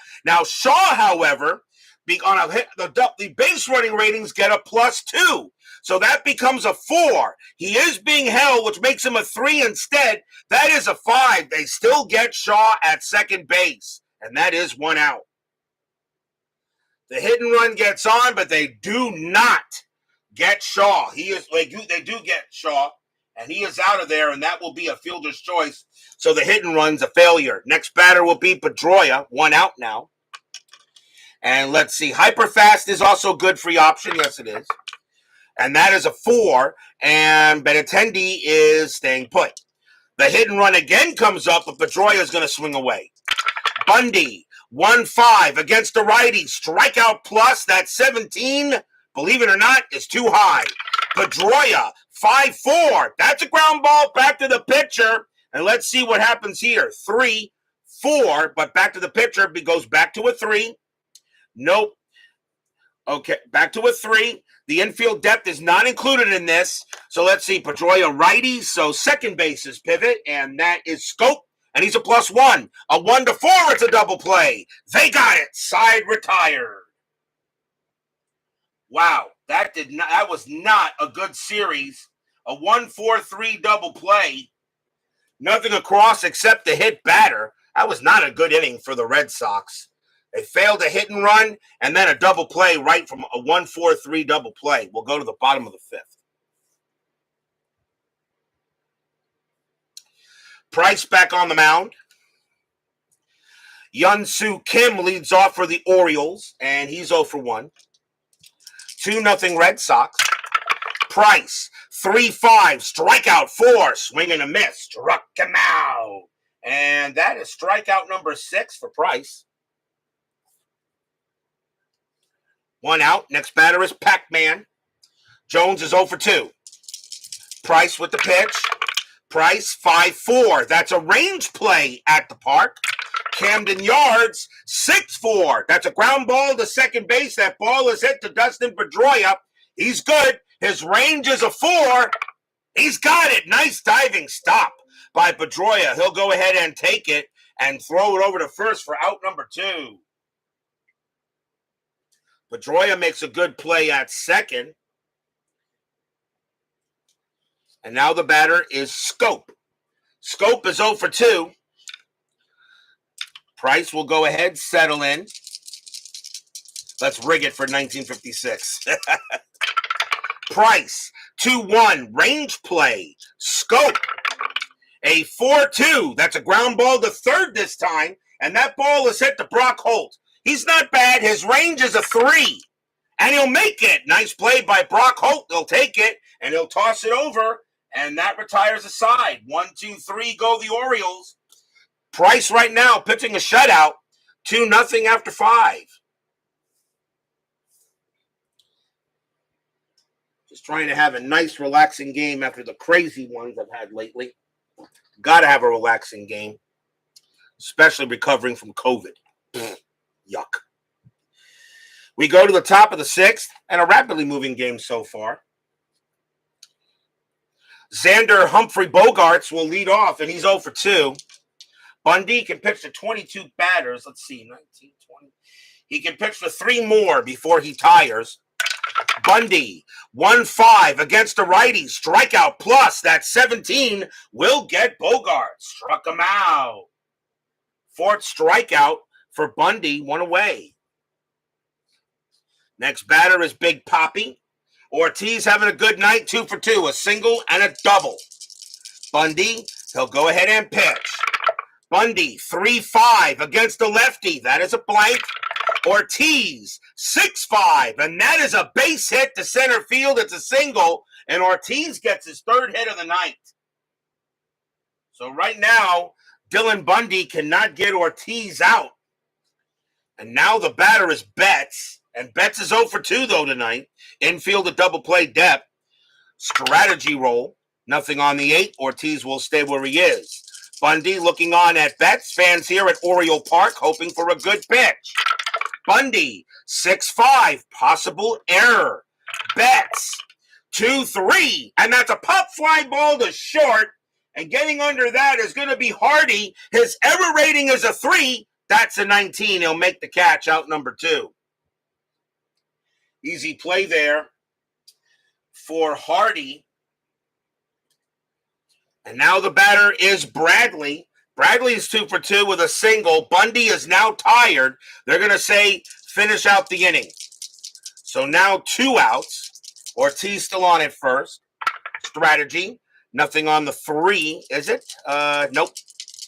however, the base running ratings get a +2. So that becomes a 4. He is being held, which makes him a 3 instead. That is a 5. They still get Shaw at second base. And that is 1 out. The hit and run gets on, but they do not get Shaw. They do get Shaw, and he is out of there, and that will be a fielder's choice. So the hit and run's a failure. Next batter will be Pedroia, 1 out now. And let's see, Hyperfast is also a good free option. Yes, it is. And that is a 4, and Benintendi is staying put. The hit and run again comes up, but Pedroia is going to swing away. Bundy, 1-5 against the righty. Strikeout plus, that's 17. Believe it or not, is too high. Pedroia, 5-4. That's a ground ball back to the pitcher. And let's see what happens here. 3-4, but back to the pitcher. He goes back to a 3. Nope. Okay, back to a 3. The infield depth is not included in this. So let's see. Pedroia righty. So second base is pivot, and that is Scope. And he's a +1. A 1-4, it's a double play. They got it. Side retired. Wow, that was not a good series. A 1-4-3 double play. Nothing across except the hit batter. That was not a good inning for the Red Sox. They failed a hit and run, and then a double play right from a 1-4-3 double play. We'll go to the bottom of the 5th. Price back on the mound. Yun-Soo Kim leads off for the Orioles, and he's 0-for-1. 2-0 Red Sox. Price, 3-5, strikeout 4, swing and a miss, struck him out. And that is strikeout number 6 for Price. 1 out. Next batter is Pac-Man. Jones is 0-for-2. Price with the pitch. Price, 5-4. That's a range play at the park. Camden yards, 6-4. That's a ground ball to second base. That ball is hit to Dustin Pedroia. He's good. His range is a 4. He's got it. Nice diving stop by Pedroia. He'll go ahead and take it and throw it over to first for out number 2. Pedroia makes a good play at second. And now the batter is Scope. Scope is 0-for-2. Price will go ahead, settle in. Let's rig it for 1956. Price, 2-1, range play, scope. A 4-2, that's a ground ball to third this time, and that ball is hit to Brock Holt. He's not bad. His range is a 3, and he'll make it. Nice play by Brock Holt. He'll take it, and he'll toss it over, and that retires a side. 1-2-3, go the Orioles. Price right now pitching a shutout, 2-0 after 5. Just trying to have a nice, relaxing game after the crazy ones I've had lately. Got to have a relaxing game, especially recovering from COVID. Yuck. We go to the top of the 6th, and a rapidly moving game so far. Xander Humphrey Bogarts will lead off, and he's 0 for 2. Bundy can pitch to 22 batters. Let's see, 19, 20. He can pitch for 3 more before he tires. Bundy, 1-5 against the righty. Strikeout plus, that's 17. Will get Bogart. Struck him out. 4th strikeout for Bundy, 1 away. Next batter is Big Poppy. Ortiz having a good night, 2 for 2. A single and a double. Bundy, he'll go ahead and pitch. Bundy, 3-5 against the lefty. That is a blank. Ortiz, 6-5, and that is a base hit to center field. It's a single, and Ortiz gets his 3rd hit of the night. So right now, Dylan Bundy cannot get Ortiz out. And now the batter is Betts, and Betts is 0 for 2, though, tonight. Infield a double play depth. Strategy roll. Nothing on the 8. Ortiz will stay where he is. Bundy looking on at Betts. Fans here at Oriole Park hoping for a good pitch. Bundy, 6-5, possible error. Betts, 2-3, and that's a pop fly ball to short, and getting under that is going to be Hardy. His error rating is a 3. That's a 19. He'll make the catch, out number 2. Easy play there for Hardy. And now the batter is Bradley. Bradley is 2 for 2 with a single. Bundy is now tired. They're going to say finish out the inning. So now 2 outs. Ortiz still on at first. Strategy. Nothing on the 3, is it? Nope.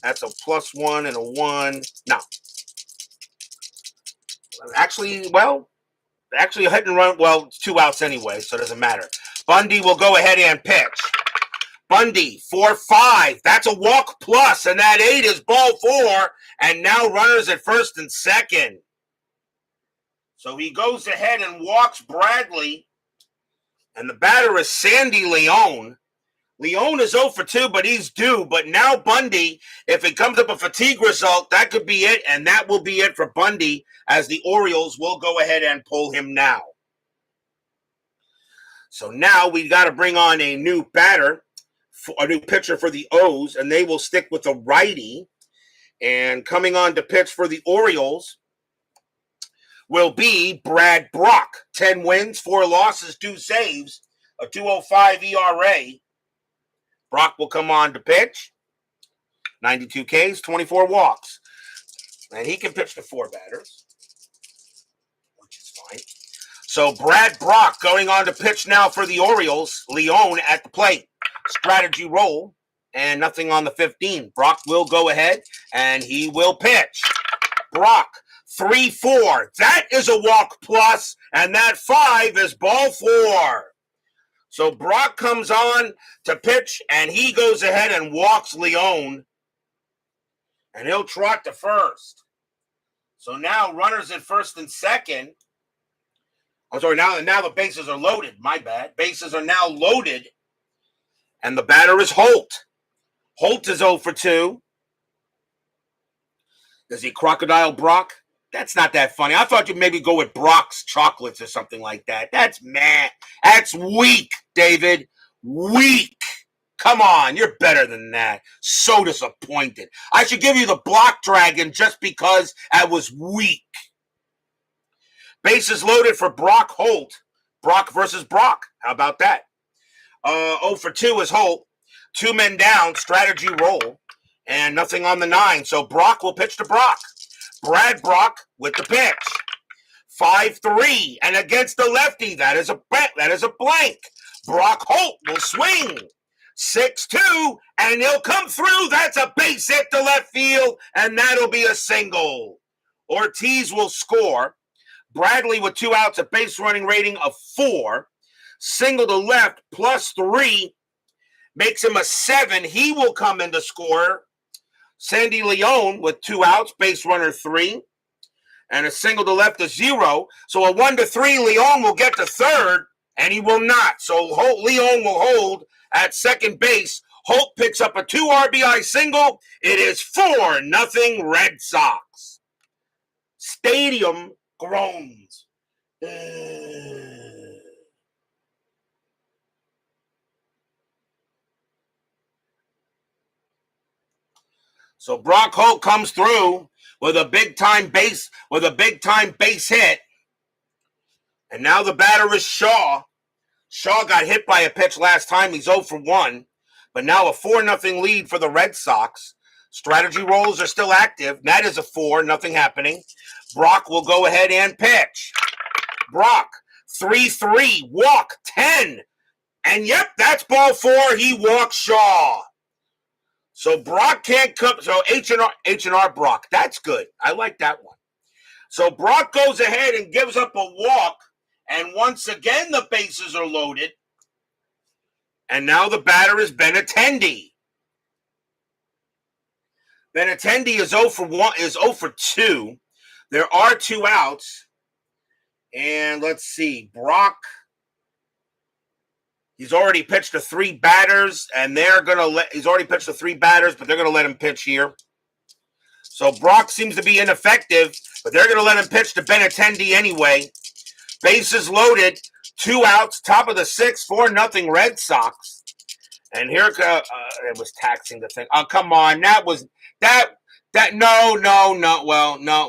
That's a +1 and a 1. No. Actually, a hit and run. Well, it's 2 outs anyway, so it doesn't matter. Bundy will go ahead and pitch. Bundy, 4-5. That's a walk plus, and that 8 is ball 4. And now runners at first and second. So he goes ahead and walks Bradley. And the batter is Sandy Leone. Leone is 0 for 2, but he's due. But now Bundy, if it comes up a fatigue result, that could be it. And that will be it for Bundy, as the Orioles will go ahead and pull him now. So now we got to bring on a new batter. A new pitcher for the O's, and they will stick with a righty. And coming on to pitch for the Orioles will be Brad Brock. 10 wins, 4 losses, 2 saves, a 2.05 ERA. Brock will come on to pitch. 92 Ks, 24 walks. And he can pitch to 4 batters, which is fine. So Brad Brock going on to pitch now for the Orioles. Leone at the plate. Strategy roll, and nothing on the 15. Brock will go ahead, and he will pitch. Brock, 3-4. That is a walk plus, and that 5 is ball 4. So Brock comes on to pitch, and he goes ahead and walks Leone, and he'll trot to first. So now runners at first and second. I'm sorry, now the bases are loaded. My bad. Bases are now loaded. And the batter is Holt. Holt is 0 for 2. Is he Crocodile Brock? That's not that funny. I thought you'd maybe go with Brock's Chocolates or something like that. That's meh. That's weak, David. Weak. Come on, you're better than that. So disappointed. I should give you the Block Dragon just because I was weak. Bases loaded for Brock Holt. Brock versus Brock. How about that? 0 for 2 is Holt. 2 men down, strategy roll, and nothing on the 9. So Brock will pitch to Brock. Brad Brock with the pitch. 5-3. And against the lefty, that is a blank. Brock Holt will swing. 6-2, and he'll come through. That's a base hit to left field, and that'll be a single. Ortiz will score. Bradley with 2 outs, a base running rating of 4. Single to left, +3, makes him a 7. He will come in to score. Sandy Leon with 2 outs, base runner 3. And a single to left is 0. So a 1-3, Leon will get to third, and he will not. So Leon will hold at second base. Holt picks up a 2 RBI single. It is 4-0 Red Sox. Stadium groans. So Brock Holt comes through with a big time base hit. And now the batter is Shaw. Shaw got hit by a pitch last time. He's 0 for 1. But now a 4-0 lead for the Red Sox. Strategy rolls are still active. That is a 4, nothing happening. Brock will go ahead and pitch. Brock, 3-3, walk, 10. And yep, that's ball 4. He walks Shaw. So Brock can't come. So H&R Brock. That's good. I like that one. So Brock goes ahead and gives up a walk. And once again, the bases are loaded. And now the batter is Benintendi. Benintendi is 0 for 1, is 0 for 2. There are 2 outs. And let's see. Brock, he's already pitched to 3 batters, and he's already pitched to 3 batters, but they're going to let him pitch here. So Brock seems to be ineffective, but they're going to let him pitch to Benintendi anyway. Bases loaded, 2 outs, top of the 6th, 4-0 Red Sox. And here it was taxing the thing. Oh, come on.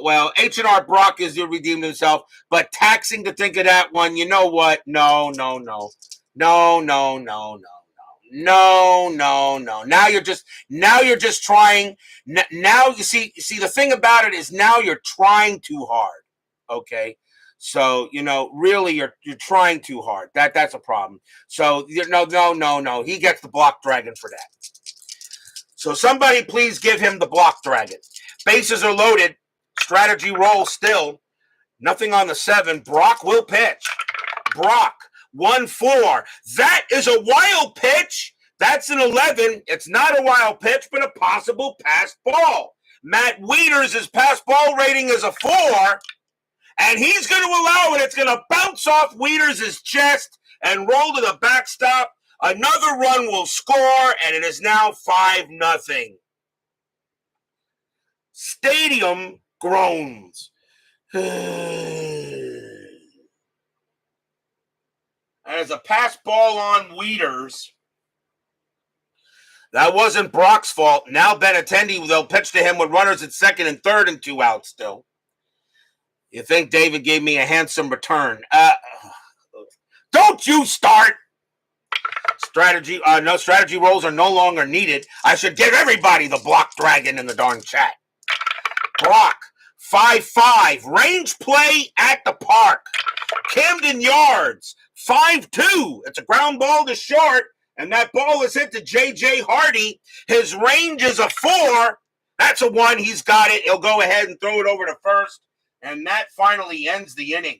Well, H&R Brock is redeemed himself, but taxing to think of that one, you know what? No. Now you're just trying. Now you see the thing about it is now you're trying too hard. Okay. So, really you're trying too hard. That's a problem. So no. He gets the block dragon for that. So somebody please give him the block dragon. Bases are loaded. Strategy roll still. Nothing on the 7. Brock will pitch. Brock, 1-4. That is a wild pitch. That's an 11. It's not a wild pitch, but a possible pass ball. Matt Wieters' pass ball rating is a 4. And he's going to allow it. It's going to bounce off Wieters' chest and roll to the backstop. Another run will score, and it is now 5-0. Stadium groans. As a pass ball on Wieters. That wasn't Brock's fault. Now Benintendi, they'll pitch to him with runners at second and third and 2 outs still. You think David gave me a handsome return? Don't you start. No strategy rolls are no longer needed. I should give everybody the block dragon in the darn chat. Brock, 5-5. Range play at the park. Camden yards, 5-2. It's a ground ball to short, and that ball is hit to J.J. Hardy. His range is a 4. That's a 1. He's got it. He'll go ahead and throw it over to first. And that finally ends the inning.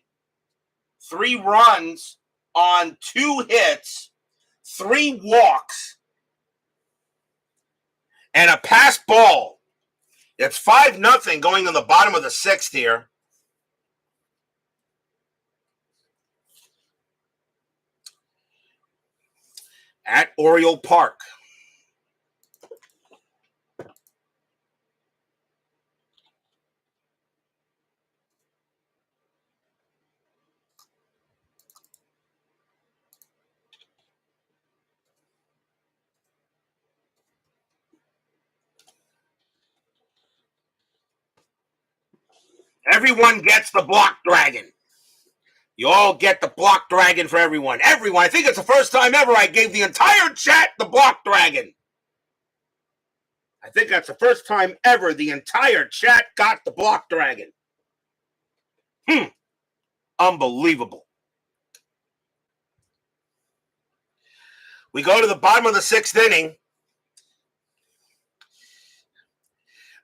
3 runs on 2 hits, 3 walks, and a pass ball. It's 5-0 going in the bottom of the 6th here. At Oriole Park. Everyone gets the block dragon. You all get the block dragon for everyone. Everyone. I think it's the first time ever I gave the entire chat the block dragon. I think that's the first time ever the entire chat got the block dragon. Unbelievable. We go to the bottom of the 6th inning.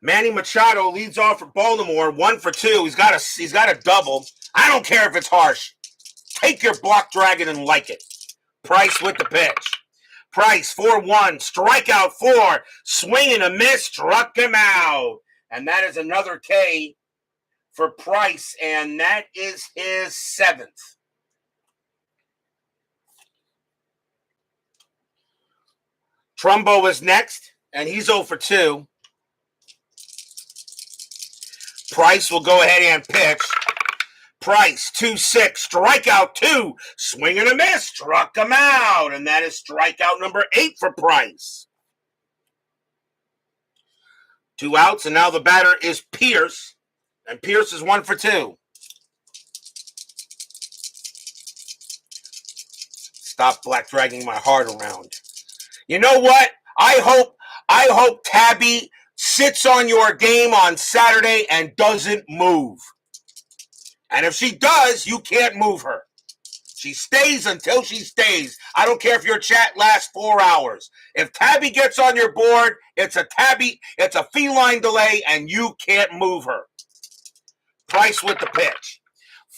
Manny Machado leads off for Baltimore, 1 for 2. He's got a double. I don't care if it's harsh. Take your block dragon and like it. Price with the pitch. Price 4-1, strikeout 4, swing and a miss, struck him out. And that is another K for Price, and that is his 7th. Trumbo is next, and he's 0 for 2. Price will go ahead and pitch. Price, 2-6, strikeout 2, swing and a miss, struck him out. And that is strikeout number 8 for Price. 2 outs, and now the batter is Pierce. And Pierce is 1 for 2. Stop black dragging my heart around. You know what? I hope Tabby sits on your game on Saturday and doesn't move. And if she does, you can't move her. She stays until she stays. I don't care if your chat lasts 4 hours. If Tabby gets on your board, it's a feline delay, and you can't move her. Price with the pitch.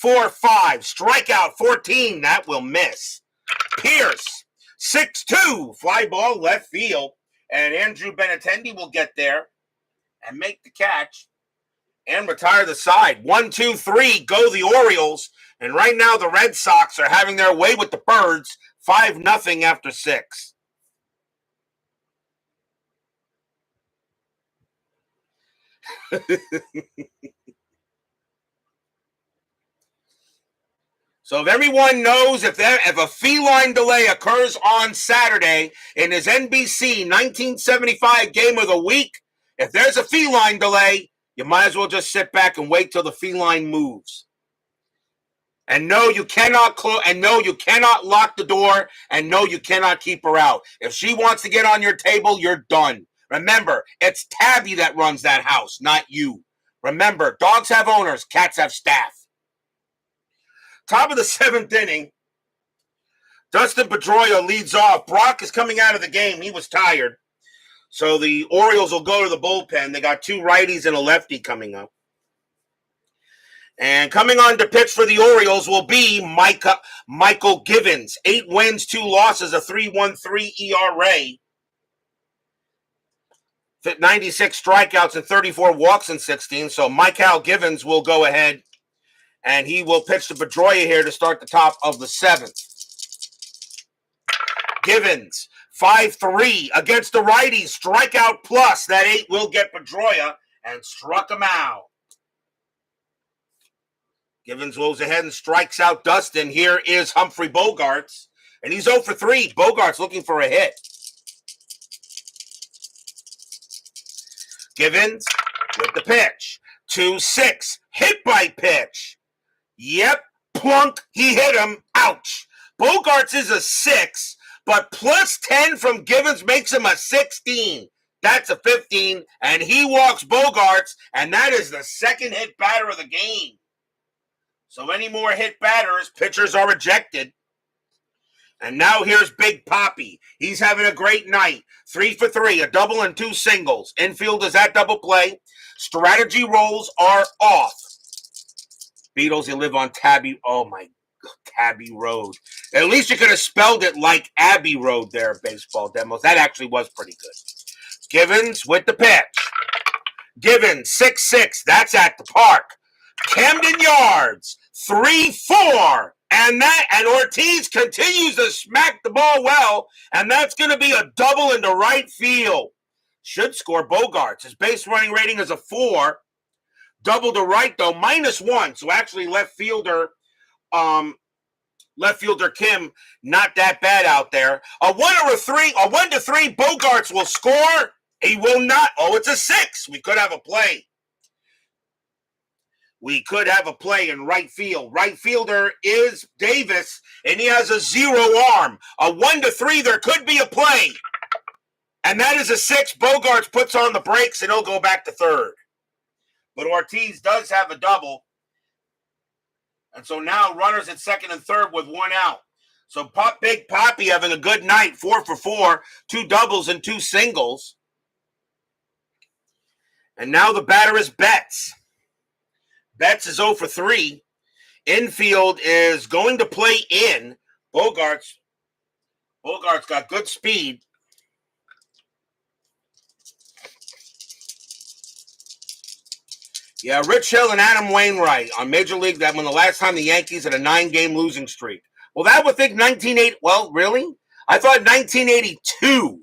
4-5, strikeout 14, that will miss. Pierce, 6-2, fly ball left field. And Andrew Benintendi will get there and make the catch and retire the side. 1-2-3, go the Orioles. And right now the Red Sox are having their way with the Birds, 5-0 after 6. So if everyone knows, if a feline delay occurs on Saturday in his NBC 1975 game of the week, if there's a feline delay, you might as well just sit back and wait till the feline moves. And no, you cannot close. And no, you cannot lock the door. And no, you cannot keep her out. If she wants to get on your table, you're done. Remember, it's Tabby that runs that house, not you. Remember, dogs have owners, cats have staff. Top of the 7th inning, Dustin Pedroia leads off. Brock is coming out of the game. He was tired. So the Orioles will go to the bullpen. They got 2 righties and a lefty coming up. And coming on to pitch for the Orioles will be Michael Givens. 8 wins, 2 losses, a 3.13 ERA. 96 strikeouts and 34 walks in 16. So Michael Givens will go ahead and he will pitch to Pedroia here to start the top of the 7th. Givens, 5-3 against the righties, strikeout plus. That 8 will get Pedroia and struck him out. Givens goes ahead and strikes out Dustin. Here is Humphrey Bogarts, and he's 0 for 3. Bogarts looking for a hit. Givens with the pitch. 2-6, hit by pitch. Yep, plunk, he hit him. Ouch. Bogarts is a 6, but plus 10 from Givens makes him a 16. That's a 15, and he walks Bogarts, and that is the second hit batter of the game. So any more hit batters, pitchers are ejected. And now here's Big Poppy. He's having a great night. 3 for 3, a double and 2 singles. Infield is at double play. Strategy rolls are off. Beatles, you live on Tabby. Oh, my God, Tabby Road. At least you could have spelled it like Abbey Road there, Baseball Demos. That actually was pretty good. Givens with the pitch. Givens, 6-6. That's at the park. Camden yards, 3-4. And Ortiz continues to smack the ball well, and that's going to be a double into right field. Should score Bogarts. His base running rating is a 4. Double to right, though, -1. So actually left fielder Kim, not that bad out there. A 1-3, Bogarts will score. He will not. Oh, it's a 6. We could have a play. We could have a play in right field. Right fielder is Davis, and he has a 0 arm. A 1-3, there could be a play. And that is a 6. Bogarts puts on the brakes, and he'll go back to third. But Ortiz does have a double. And so now runners at second and third with one out. So Big Poppy having a good night, 4 for 4, 2 doubles and 2 singles. And now the batter is Betts. Betts is 0 for 3. Infield is going to play in. Bogarts got good speed. Yeah, Rich Hill and Adam Wainwright on Major League. That when the last time the Yankees had a 9-game losing streak. Well, that would think 1980. Well, really? I thought 1982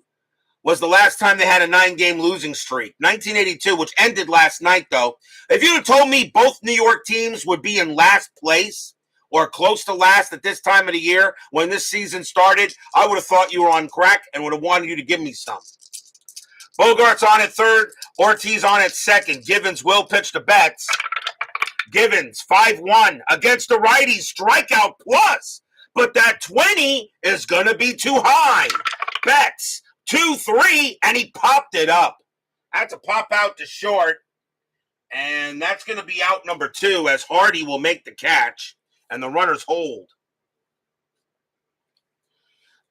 was the last time they had a 9-game losing streak. 1982, which ended last night, though. If you'd have told me both New York teams would be in last place or close to last at this time of the year when this season started, I would have thought you were on crack and would have wanted you to give me some. Bogart's on at third. Ortiz on at second. Givens will pitch to Betts. Givens, 5-1 against the righty. Strikeout plus. But that 20 is going to be too high. Betts, 2-3, and he popped it up. That's a pop out to short. And that's going to be out number 2 as Hardy will make the catch. And the runners hold.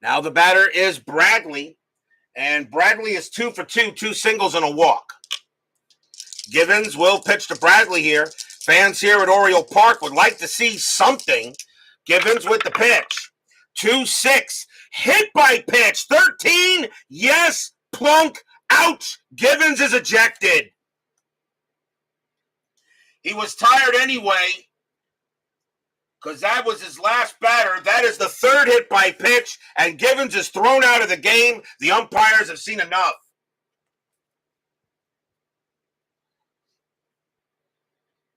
Now the batter is Bradley. And Bradley is 2 for 2, 2 singles and a walk. Givens will pitch to Bradley here. Fans here at Oriole Park would like to see something. Givens with the pitch. 2-6. Hit by pitch. 13. Yes. Plunk. Ouch. Givens is ejected. He was tired anyway, because that was his last batter. That is the third hit by pitch, and Givens is thrown out of the game. The umpires have seen enough.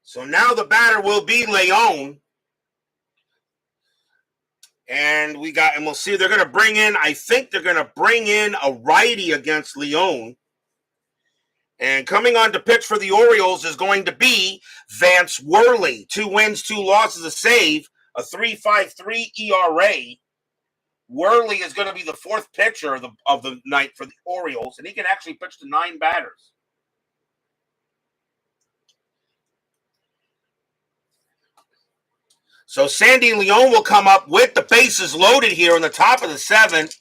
So now the batter will be Leon. And we'll see, they're going to bring in, I think they're going to bring in a righty against Leon. And coming on to pitch for the Orioles is going to be Vance Worley. 2 wins, 2 losses, a save, a 3.53 ERA. Worley is going to be the 4th pitcher of the night for the Orioles, and he can actually pitch to 9 batters. So Sandy Leon will come up with the bases loaded here in the top of the 7th.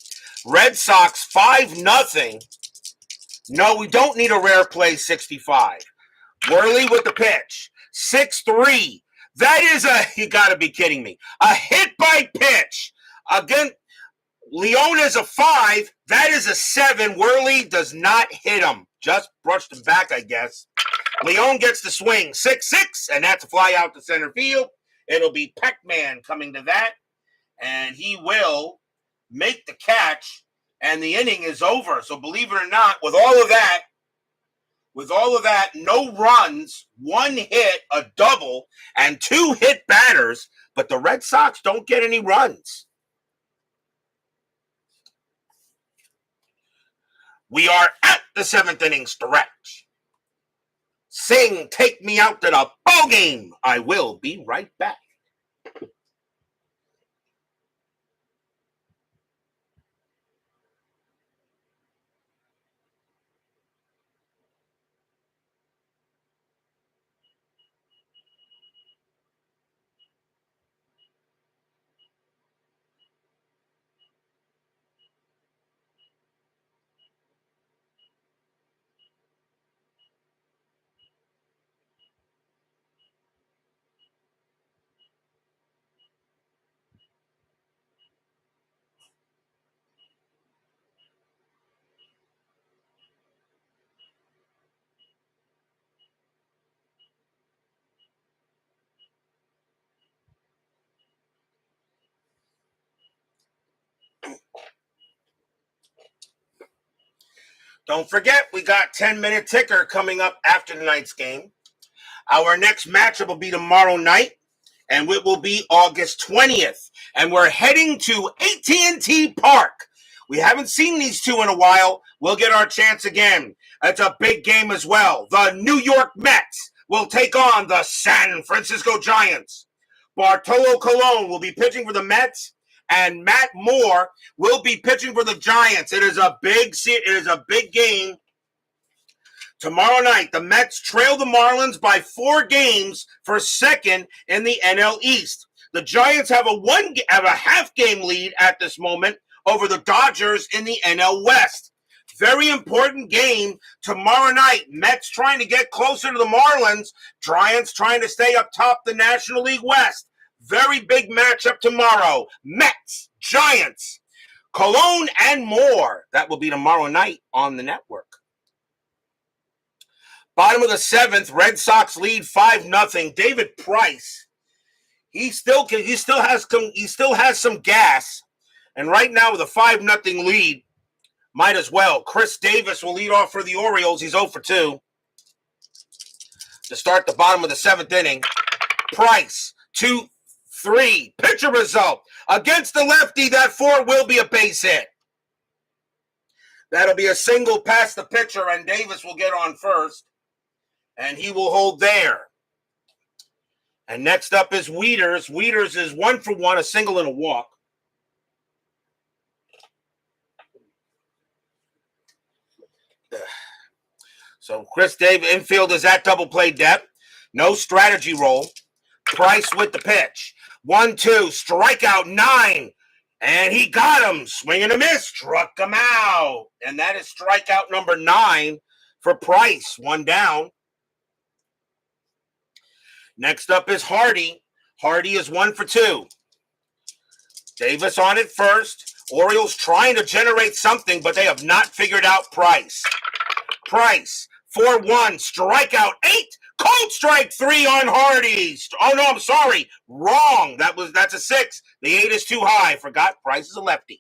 Red Sox 5-0. No, we don't need a rare play 65. Worley with the pitch. 6-3. That is you got to be kidding me. A hit by pitch. Again, Leon is a 5. That is a 7. Worley does not hit him. Just brushed him back, I guess. Leon gets the swing. 6-6, and that's a fly out to center field. It'll be Peckman coming to that, and he will make the catch, and the inning is over. So believe it or not, with all of that, no runs, 1 hit, a double, and 2 hit batters, but the Red Sox don't get any runs. We are at the 7th inning stretch. Sing, take me out to the ball game. I will be right back. Don't forget, we got 10-minute ticker coming up after tonight's game. Our next matchup will be tomorrow night, and it will be August 20th. And we're heading to AT&T Park. We haven't seen these two in a while. We'll get our chance again. It's a big game as well. The New York Mets will take on the San Francisco Giants. Bartolo Colon will be pitching for the Mets, and Matt Moore will be pitching for the Giants. It is a big game. Tomorrow night, the Mets trail the Marlins by 4 games for second in the NL East. The Giants have a half-game lead at this moment over the Dodgers in the NL West. Very important game tomorrow night. Mets trying to get closer to the Marlins. Giants trying to stay up top the National League West. Very big matchup tomorrow. Mets, Giants, Cologne, and more. That will be tomorrow night on the network. Bottom of the 7th, Red Sox lead 5-0. David Price, he still has some gas, and right now with a 5-0 lead, might as well. Chris Davis will lead off for the Orioles. He's 0 for 2 to start the bottom of the 7th inning. Price 2-3 pitcher result against the lefty. That 4 will be a base hit. That'll be a single past the pitcher, and Davis will get on first. And he will hold there. And next up is Wieters. Wieters is 1 for 1, a single and a walk. So Chris Davis, infield is at double play depth. No strategy roll. Price with the pitch. 1-2, strikeout 9. And he got him. Swing and a miss. Struck him out. And that is strikeout number 9 for Price. 1 down. Next up is Hardy. Hardy is 1 for 2. Davis on it first. Orioles trying to generate something, but they have not figured out Price. Price, 4-1, strikeout 8. Cold strike 3 on Hardy. Oh, no, I'm sorry. Wrong. That's a 6. The 8 is too high. Forgot Price is a lefty.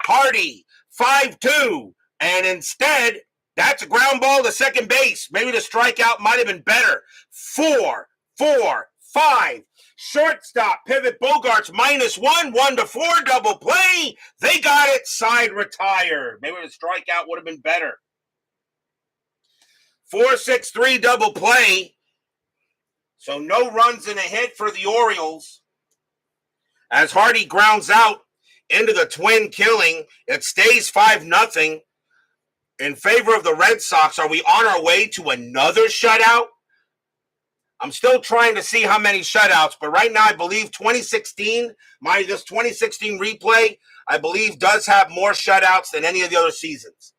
Hardy, 5-2. And instead, that's a ground ball to second base. Maybe the strikeout might have been better. 4-5. Shortstop, pivot, Bogarts, -1, 1-4, double play. They got it, side retired. Maybe the strikeout would have been better. 4-6-3 double play. So no runs and a hit for the Orioles. As Hardy grounds out into the twin killing, it stays 5-0 in favor of the Red Sox. Are we on our way to another shutout? I'm still trying to see how many shutouts, but right now I believe this 2016 replay, I believe does have more shutouts than any of the other seasons.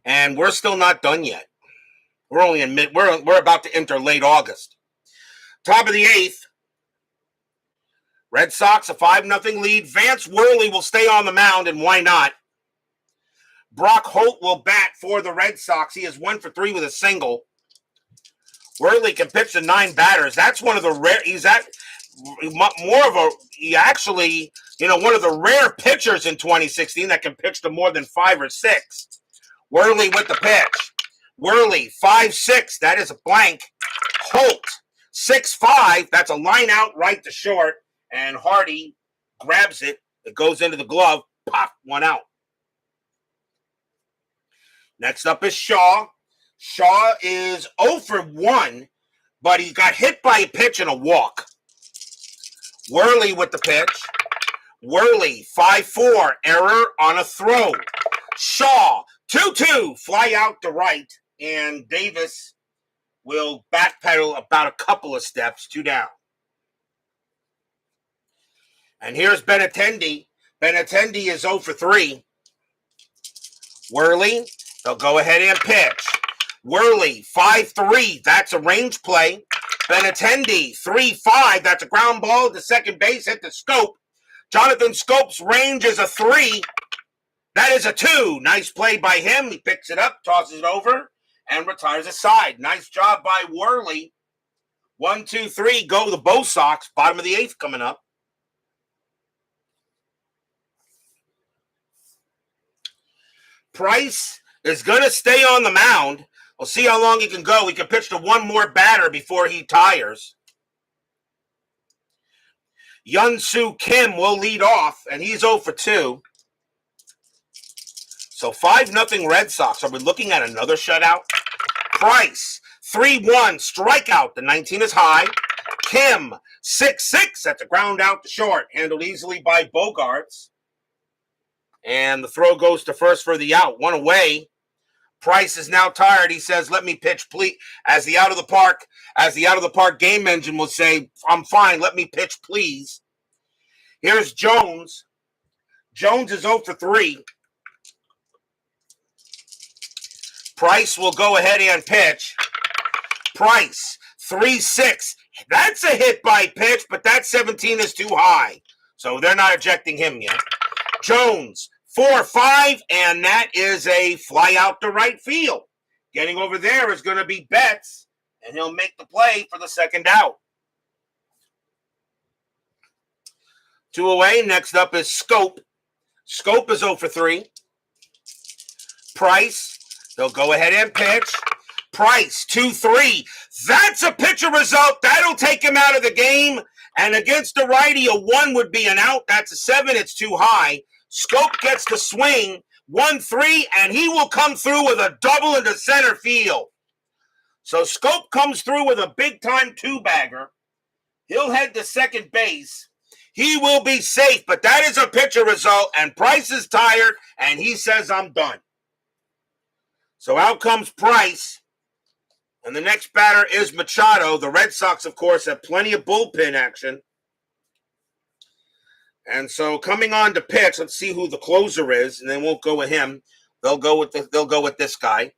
And we're still not done yet. We're only we're about to enter late August. Top of the 8th, Red Sox a 5-0 lead. Vance Worley will stay on the mound, and why not? Brock Holt will bat for the Red Sox. He is 1 for 3 with a single. Worley can pitch to 9 batters. That's one of the rare. One of the rare pitchers in 2016 that can pitch to more than 5 or 6. Worley with the pitch. Worley 5-6. That is a blank. Holt 6-5. That's a line out right to short. And Hardy grabs it. It goes into the glove. Pop, 1 out. Next up is Shaw. Shaw is 0 for 1, but he got hit by a pitch and a walk. Worley with the pitch. Worley, 5-4, error on a throw. Shaw, 2-2, fly out to right, and Davis will backpedal about a couple of steps, 2 down. And here's Benintendi. Benintendi is 0 for 3. Worley, they'll go ahead and pitch. Worley, 5-3. That's a range play. Benintendi, 3-5. That's a ground ball to second base. Hit the scope. Jonathan Scope's range is a 3. That is a 2. Nice play by him. He picks it up, tosses it over, and retires aside. Nice job by Worley. 1, 2, 3. Go the Bo Sox. Bottom of the 8th coming up. Price is going to stay on the mound. We'll see how long he can go. He can pitch to 1 more batter before he tires. Yun-Soo Kim will lead off, and he's 0 for 2. So 5-0 Red Sox. Are we looking at another shutout? Price, 3-1, strikeout. The 19 is high. Kim, 6-6. That's a ground out to short. Handled easily by Bogarts. And the throw goes to first for the out. 1 away. Price is now tired. He says, let me pitch, please. As the out of the park game engine will say, I'm fine, let me pitch, please. Here's Jones. Jones is 0 for 3. Price will go ahead and pitch. Price, 3-6. That's a hit by pitch, but that 17 is too high. So they're not ejecting him yet. Jones, 4-5, and that is a fly out to right field. Getting over there is going to be Betts, and he'll make the play for the second out. 2 away. Next up is Scope. Scope is 0 for 3. Price, they'll go ahead and pitch. Price, 2-3. That's a pitcher result. That'll take him out of the game. And against the righty, a 1 would be an out. That's a 7. It's too high. Scope gets the swing, 1-3, and he will come through with a double into center field. So Scope comes through with a big-time 2-bagger. He'll head to second base. He will be safe, but that is a pitcher result, and Price is tired, and he says, I'm done. So out comes Price, and the next batter is Machado. The Red Sox, of course, have plenty of bullpen action. And so coming on to pitch, let's see who the closer is, and they won't go with him. They'll go with this guy.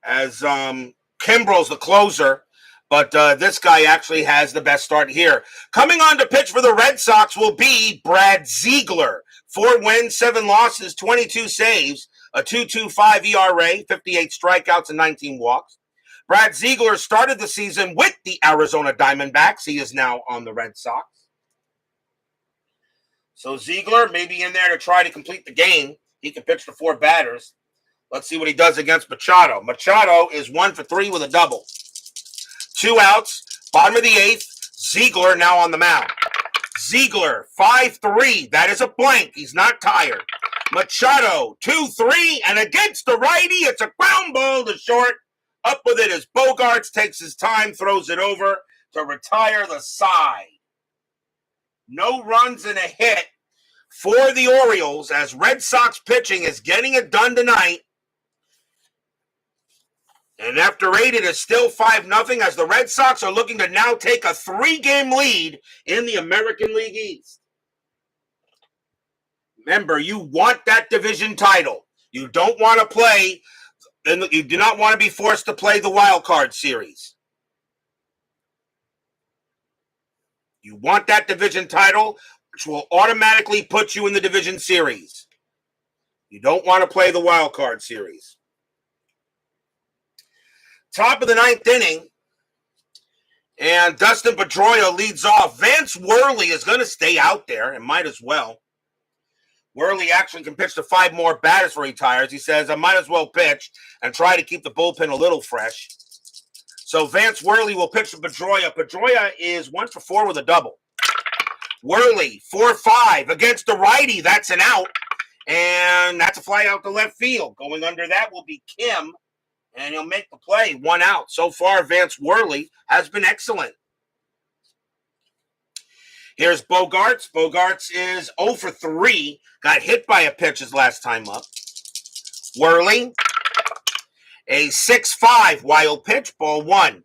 As Kimbrel's the closer, but this guy actually has the best start here. Coming on to pitch for the Red Sox will be Brad Ziegler. 4 wins, 7 losses, 22 saves, a 2.25 ERA, 58 strikeouts, and 19 walks. Brad Ziegler started the season with the Arizona Diamondbacks. He is now on the Red Sox. So Ziegler may be in there to try to complete the game. He can pitch to 4 batters. Let's see what he does against Machado. Machado is 1 for 3 with a double. 2 outs, bottom of the 8th. Ziegler now on the mound. Ziegler, 5-3. That is a blank. He's not tired. Machado, 2-3. And against the righty, it's a ground ball to short. Up with it as Bogarts takes his time, throws it over to retire the side. No runs and a hit for the Orioles as Red Sox pitching is getting it done tonight. And after 8, it is still 5-0 as the Red Sox are looking to now take a 3-game lead in the American League East. Remember, you want that division title. You don't want to play... Then you do not want to be forced to play the wild card series. You want that division title, which will automatically put you in the division series. You don't want to play the wild card series. Top of the 9th inning, and Dustin Pedroia leads off. Vance Worley is going to stay out there, and might as well. Worley actually can pitch to 5 more batters before he retires. He says, I might as well pitch and try to keep the bullpen a little fresh. So Vance Worley will pitch to Pedroia. Pedroia is 1 for 4 with a double. Worley, 4-5 against the righty. That's an out. And that's a fly out to left field. Going under that will be Kim. And he'll make the play. 1 out. So far, Vance Worley has been excellent. Here's Bogarts. Bogarts is 0 for 3. Got hit by a pitch his last time up. Worley, a 6-5 wild pitch, ball 1.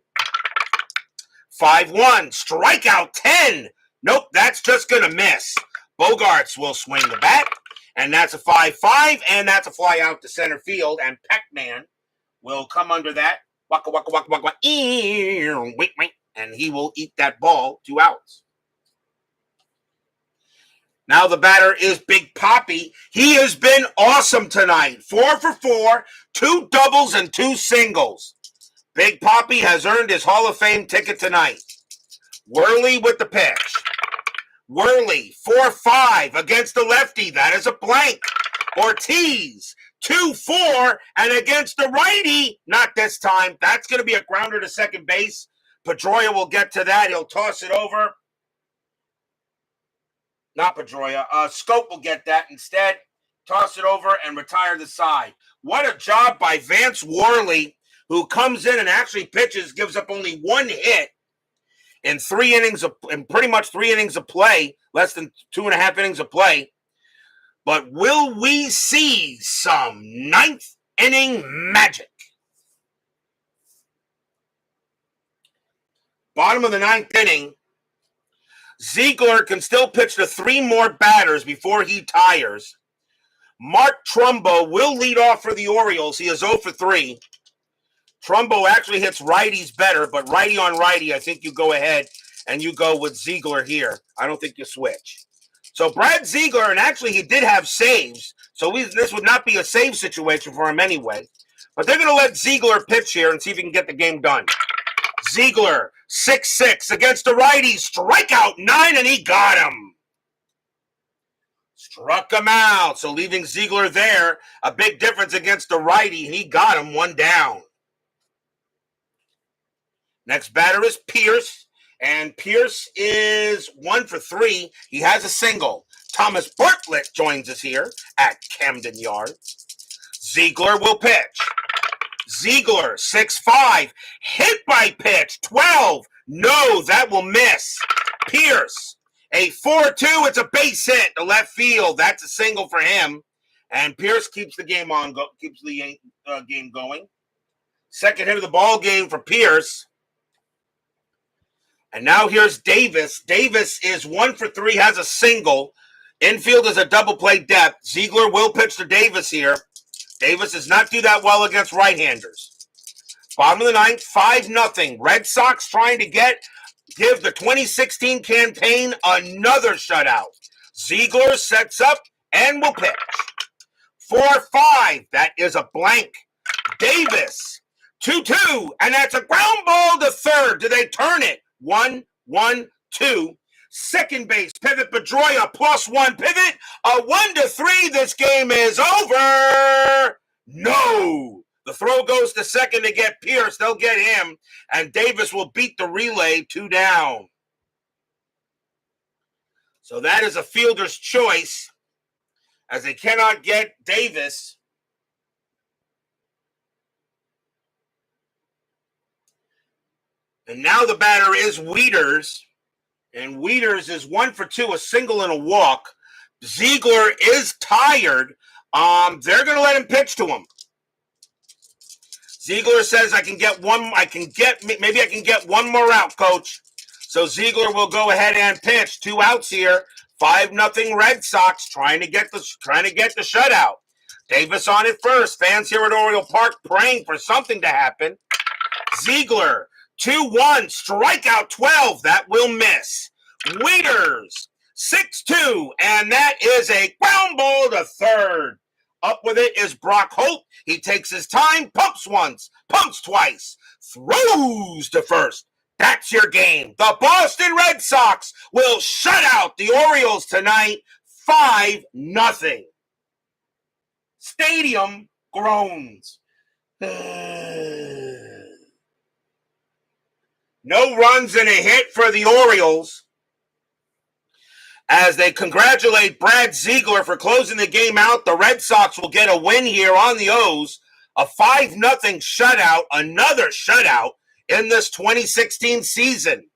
5-1, strikeout 10. Nope, that's just going to miss. Bogarts will swing the bat, and that's a 5-5, and that's a fly out to center field, and Peckman will come under that. Waka, waka, waka, waka, wait, and he will eat that ball. 2 outs. Now the batter is Big Papi. He has been awesome tonight. 4 for 4, 2 doubles and 2 singles. Big Papi has earned his Hall of Fame ticket tonight. Worley with the pitch. Worley, 4-5 against the lefty. That is a blank. Ortiz, 2-4, and against the righty, not this time. That's going to be a grounder to second base. Pedroia will get to that. He'll toss it over. Not Pedroia. Scope will get that instead. Toss it over and retire the side. What a job by Vance Worley, who comes in and actually pitches, gives up only 1 hit in 3 innings of, in pretty much 3 innings of play, less than 2.5 innings of play. But will we see some ninth inning magic? Bottom of the ninth inning, Ziegler can still pitch to 3 more batters before he tires. Mark Trumbo will lead off for the Orioles. He is 0 for 3. Trumbo actually hits righties better, but righty on righty, I think you go ahead and you go with Ziegler here. I don't think you switch. So Brad Ziegler, and actually he did have saves, so this would not be a save situation for him anyway. But they're going to let Ziegler pitch here and see if he can get the game done. Ziegler, 6-6 against the righty, strikeout 9, and he got him. Struck him out, so leaving Ziegler there, a big difference against the righty, and he got him 1 down. Next batter is Pierce, and Pierce is 1 for 3. He has a single. Thomas Bartlett joins us here at Camden Yards. Ziegler will pitch. Ziegler, 6-5, hit by pitch, 12. No, that will miss. Pierce, a 4-2. It's a base hit to left field. That's a single for him, and Pierce keeps the game game going. Second hit of the ball game for Pierce. And now here's Davis. Davis is 1 for 3, has a single. Infield is a double play depth. Ziegler will pitch to Davis here. Davis does not do that well against right-handers. Bottom of the ninth, 5-0. Red Sox trying to give the 2016 campaign another shutout. Ziegler sets up and will pitch. 4-5. That is a blank. Davis, 2-2. And that's a ground ball to third. Do they turn it? 1-1-2. Second base, pivot Pedroia, +1 pivot. A 1-3. This game is over. No. The throw goes to second to get Pierce. They'll get him. And Davis will beat the relay 2 down. So that is a fielder's choice, as they cannot get Davis. And now the batter is Wieters. And Wieters is 1 for 2, a single and a walk. Ziegler is tired. They're going to let him pitch to him. Ziegler says, maybe I can get 1 more out, coach. So Ziegler will go ahead and pitch. 2 outs here. 5-0 Red Sox trying to get the shutout. Davis on it first. Fans here at Oriole Park praying for something to happen. Ziegler, 2-1, strikeout 12. That will miss. Wieters, 6-2, and that is a ground ball to third. Up with it is Brock Holt. He takes his time, pumps once, pumps twice, throws to first. That's your game. The Boston Red Sox will shut out the Orioles tonight, 5-0. Stadium groans. No runs and a hit for the Orioles, as they congratulate Brad Ziegler for closing the game out. The Red Sox will get a win here on the O's. A 5-0 shutout, another shutout in this 2016 season.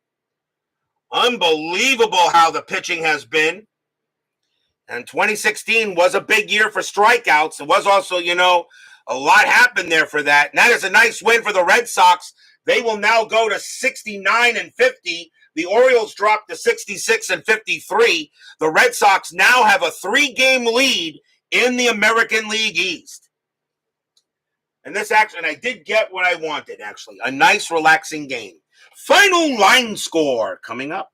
Unbelievable how the pitching has been. And 2016 was a big year for strikeouts. It was also, a lot happened there for that. And that is a nice win for the Red Sox. They will now go to 69-50. The Orioles dropped to 66-53. The Red Sox now have a 3-game lead in the American League East. And I did get what I wanted, actually. A nice, relaxing game. Final line score coming up.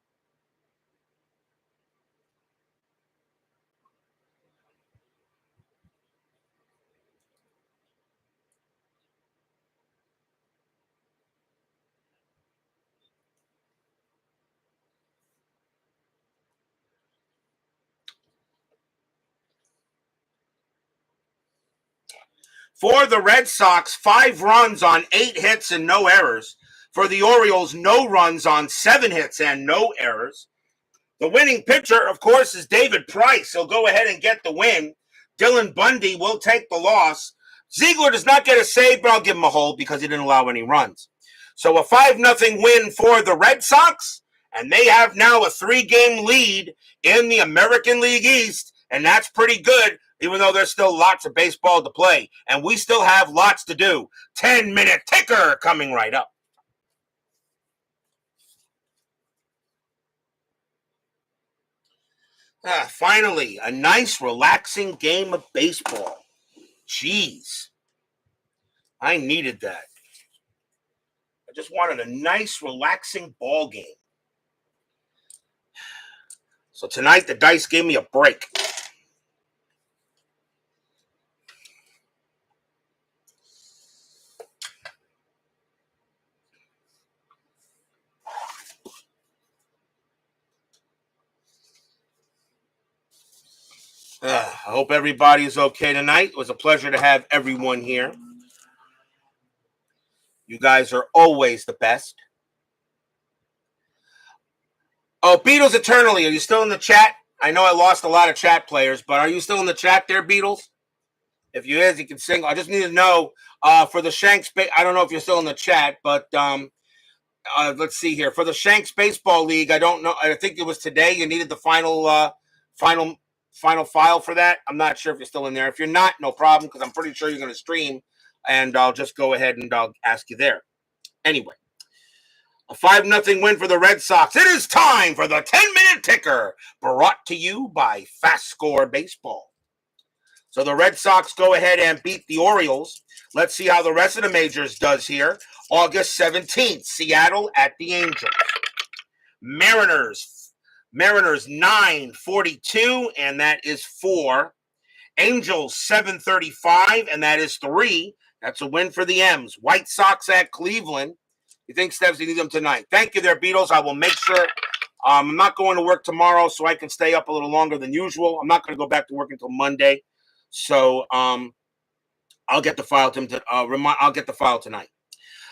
For the Red Sox, 5 runs on 8 hits and no errors. For the Orioles, no runs on 7 hits and no errors. The winning pitcher, of course, is David Price. He'll go ahead and get the win. Dylan Bundy will take the loss. Ziegler does not get a save, but I'll give him a hold because he didn't allow any runs. So a 5-0 win for the Red Sox, and they have now a 3-game lead in the American League East. And that's pretty good, even though there's still lots of baseball to play. And we still have lots to do. 10-minute ticker coming right up. Finally, a nice, relaxing game of baseball. Jeez. I needed that. I just wanted a nice, relaxing ball game. So tonight, the dice gave me a break. I hope everybody is okay tonight. It was a pleasure to have everyone here. You guys are always the best. Oh, Beatles Eternally, are you still in the chat? I know I lost a lot of chat players, but are you still in the chat there, Beatles? If you is, you can sing. I just need to know for the Shanks. I don't know if you're still in the chat, but let's see here. For the Shanks Baseball League, I don't know. I think it was today. You needed the final file for that. I'm not sure if you're still in there. If you're not, no problem, because I'm pretty sure you're going to stream, and I'll just go ahead and I'll ask you there. Anyway, a 5-0 win for the Red Sox. It is time for the 10-minute ticker, brought to you by FastScore Baseball. So the Red Sox go ahead and beat the Orioles. Let's see how the rest of the majors does here. August 17th, Seattle at the Angels. Mariners 9-42, and that is 4. Angels 7-35, and that is 3. That's a win for the M's. White Sox at Cleveland. You think Steves need them tonight? Thank you there, Beatles. I will make sure. I'm not going to work tomorrow, so I can stay up a little longer than usual. I'm not going to go back to work until Monday. So I'll get the file to I'll get the file tonight.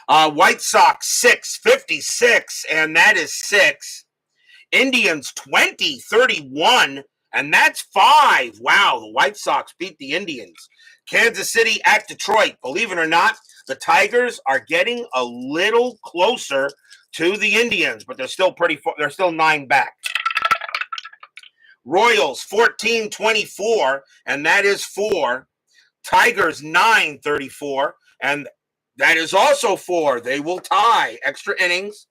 White Sox 6-56, and that is 6. Indians 20-31, and that's 5. Wow, the White Sox beat the Indians. Kansas City at Detroit. Believe it or not, the Tigers are getting a little closer to the Indians, but they're still pretty far. They're still 9 back. Royals 14-24, and that is 4. Tigers 9-34, and that is also 4. They will tie. Extra innings.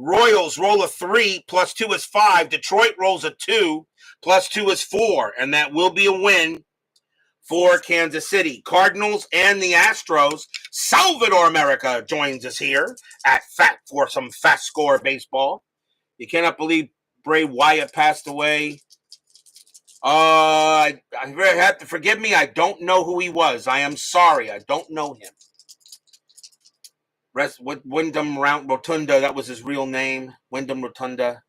Royals roll a 3, plus 2 is 5. Detroit rolls a 2, plus 2 is 4, and that will be a win for Kansas City. Cardinals and the Astros. Salvador America joins us here for some FastScore Baseball. You cannot believe Bray Wyatt passed away. I have to forgive me. I don't know who he was. I am sorry. I don't know him. Wyndham Rotunda, that was his real name. Wyndham Rotunda.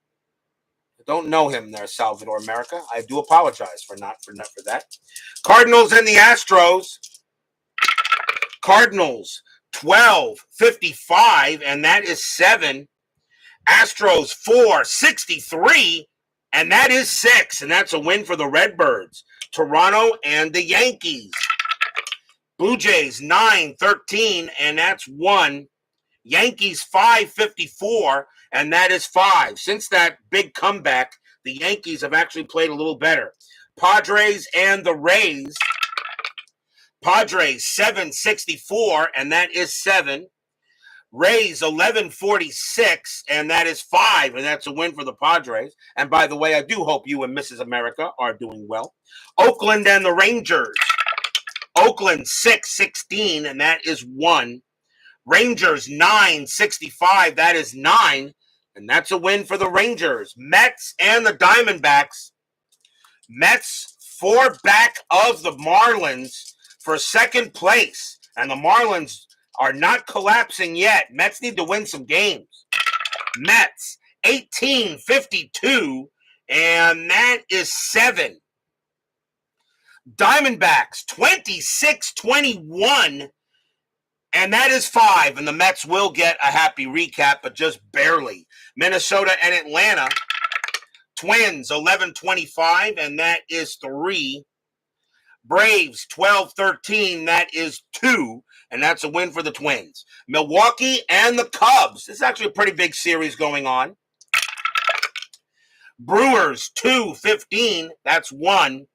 I don't know him there, Salvador America. I do apologize for that. Cardinals and the Astros. Cardinals 12-55, and that is 7. Astros 4-63, and that is 6, and that's a win for the Redbirds. Toronto and the Yankees. Blue Jays 9-13, and that's 1. Yankees 5-54, and that is 5. Since that big comeback, the Yankees have actually played a little better. Padres and the Rays. Padres 7-64, and that is 7. Rays 11-46, and that is 5, and that's a win for the Padres. And by the way, I do hope you and Mrs. America are doing well. Oakland and the Rangers. Oakland 6-16, and that is 1. Rangers 9-65, that is 9, and that's a win for the Rangers. Mets and the Diamondbacks. Mets 4 back of the Marlins for second place, and the Marlins are not collapsing yet. Mets need to win some games. Mets 18-52, and that is 7. Diamondbacks 26-21, and that is 5. And the Mets will get a happy recap, but just barely. Minnesota and Atlanta. Twins 11-25, and that is 3. Braves 12-13, that is 2, and that's a win for the Twins. Milwaukee and the Cubs. This is actually a pretty big series going on. Brewers 2-15, that's 1.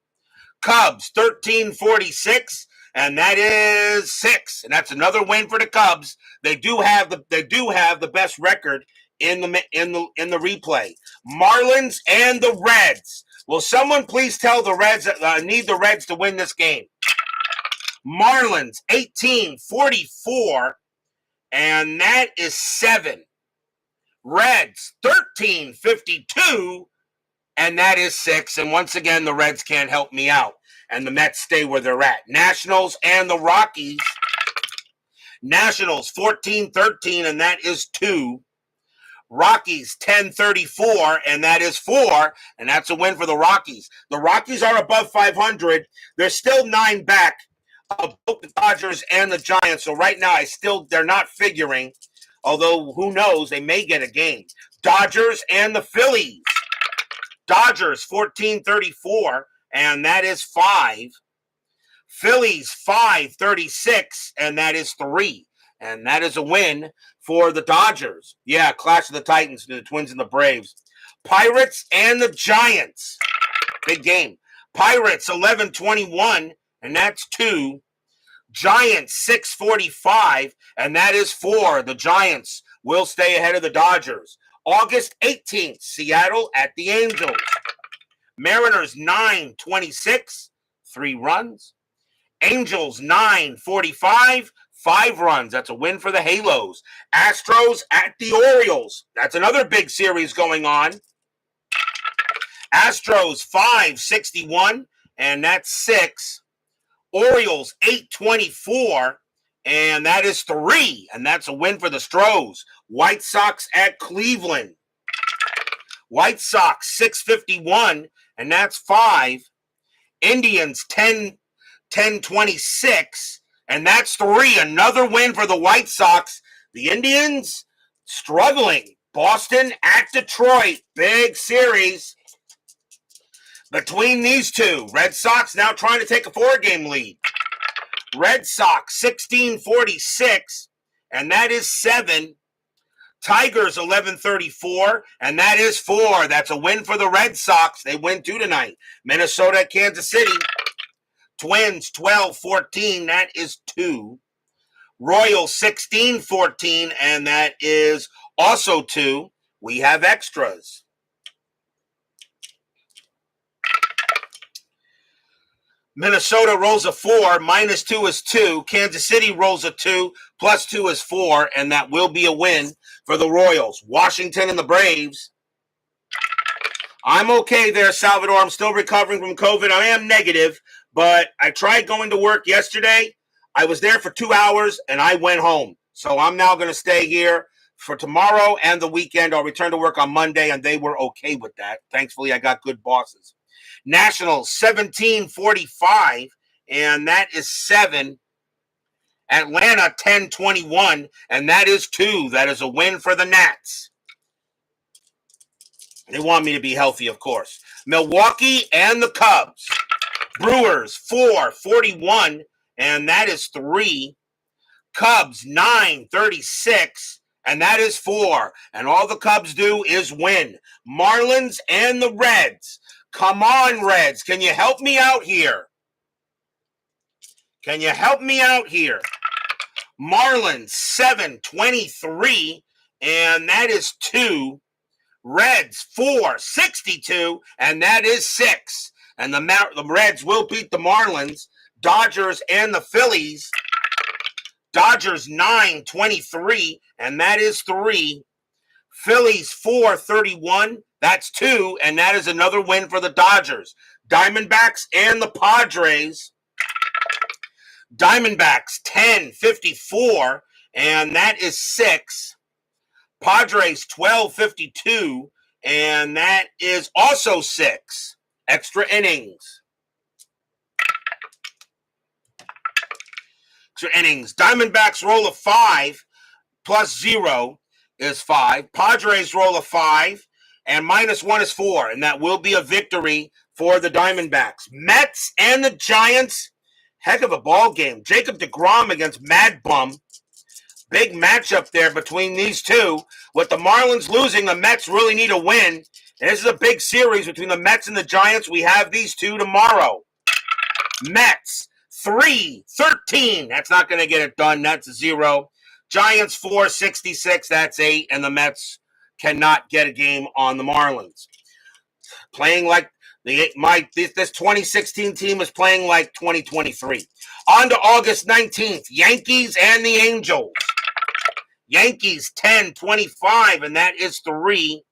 Cubs 13-46, and that is 6. And that's another win for the Cubs. They do have the best record in the replay. Marlins and the Reds. Will someone please tell the Reds need the Reds to win this game? Marlins 18-44, and that is 7. Reds 13-52, and that is 6. And once again, the Reds can't help me out, and the Mets stay where they're at. Nationals and the Rockies. Nationals 14-13, and that is 2. Rockies 10-34, and that is 4, and that's a win for the Rockies. The Rockies are above 500. They're still 9 back of both the Dodgers and the Giants. So right now, they're not figuring, although who knows, they may get a game. Dodgers and the Phillies. Dodgers 14-34, and that is 5. Phillies 5-36, and that is 3. And that is a win for the Dodgers. Yeah, clash of the Titans, the Twins and the Braves. Pirates and the Giants. Big game. Pirates 11-21, and that's 2. Giants 6-45, and that is 4. The Giants will stay ahead of the Dodgers. August 18th, Seattle at the Angels. Mariners 9-26, 3 runs. Angels 9-45, 5 runs. That's a win for the Halos. Astros at the Orioles. That's another big series going on. Astros 5-61, and that's 6. Orioles 8-24, and that is 3. And that's a win for the Stros. White Sox at Cleveland. White Sox 6-51, and that's 5. Indians 10-26, and that's 3. Another win for the White Sox. The Indians struggling. Boston at Detroit. Big series between these two. Red Sox now trying to take a 4-game lead. Red Sox 16-46, and that is 7. Tigers 11-34, and that is 4. That's a win for the Red Sox. They win 2 tonight. Minnesota at Kansas City. Twins 12-14, that is 2. Royals 16-14, and that is also 2. We have extras. Minnesota rolls a 4, minus 2 is 2. Kansas City rolls a 2, plus 2 is 4, and that will be a win for the Royals. Washington and the Braves. I'm okay there, Salvador. I'm still recovering from COVID. I am negative, but I tried going to work yesterday. I was there for 2 hours, and I went home. So I'm now going to stay here for tomorrow and the weekend. I'll return to work on Monday, and they were okay with that. Thankfully, I got good bosses. Nationals 17-45, and that is 7. Atlanta 10-21, and that is 2. That is a win for the Nats. They want me to be healthy, of course. Milwaukee and the Cubs. Brewers 4-41, and that is 3. Cubs 9-36, and that is 4. And all the Cubs do is win. Marlins and the Reds. Come on, Reds. Can you help me out here? Can you help me out here? Marlins 7-23, and that is 2. Reds 4-62, and that is 6. And the Reds will beat the Marlins. Dodgers and the Phillies. Dodgers 9-23, and that is 3. Phillies 4-31, that's 2, and that is another win for the Dodgers. Diamondbacks and the Padres. Diamondbacks 10-54, and that is 6. Padres 12-52, and that is also 6. Extra innings. Extra innings. Diamondbacks roll a 5, plus 0 is 5. Padres roll a 5, and minus 1 is 4, and that will be a victory for the Diamondbacks. Mets and the Giants. Heck of a ball game. Jacob deGrom against Mad Bum. Big matchup there between these two. With the Marlins losing, the Mets really need a win. And this is a big series between the Mets and the Giants. We have these two tomorrow. Mets 3-13. That's not going to get it done. That's a 0. Giants 4-66. That's 8. And the Mets cannot get a game on the Marlins. Playing like this 2016 team is playing like 2023. On to August 19th. Yankees and the Angels. Yankees 10-25, and that is 3.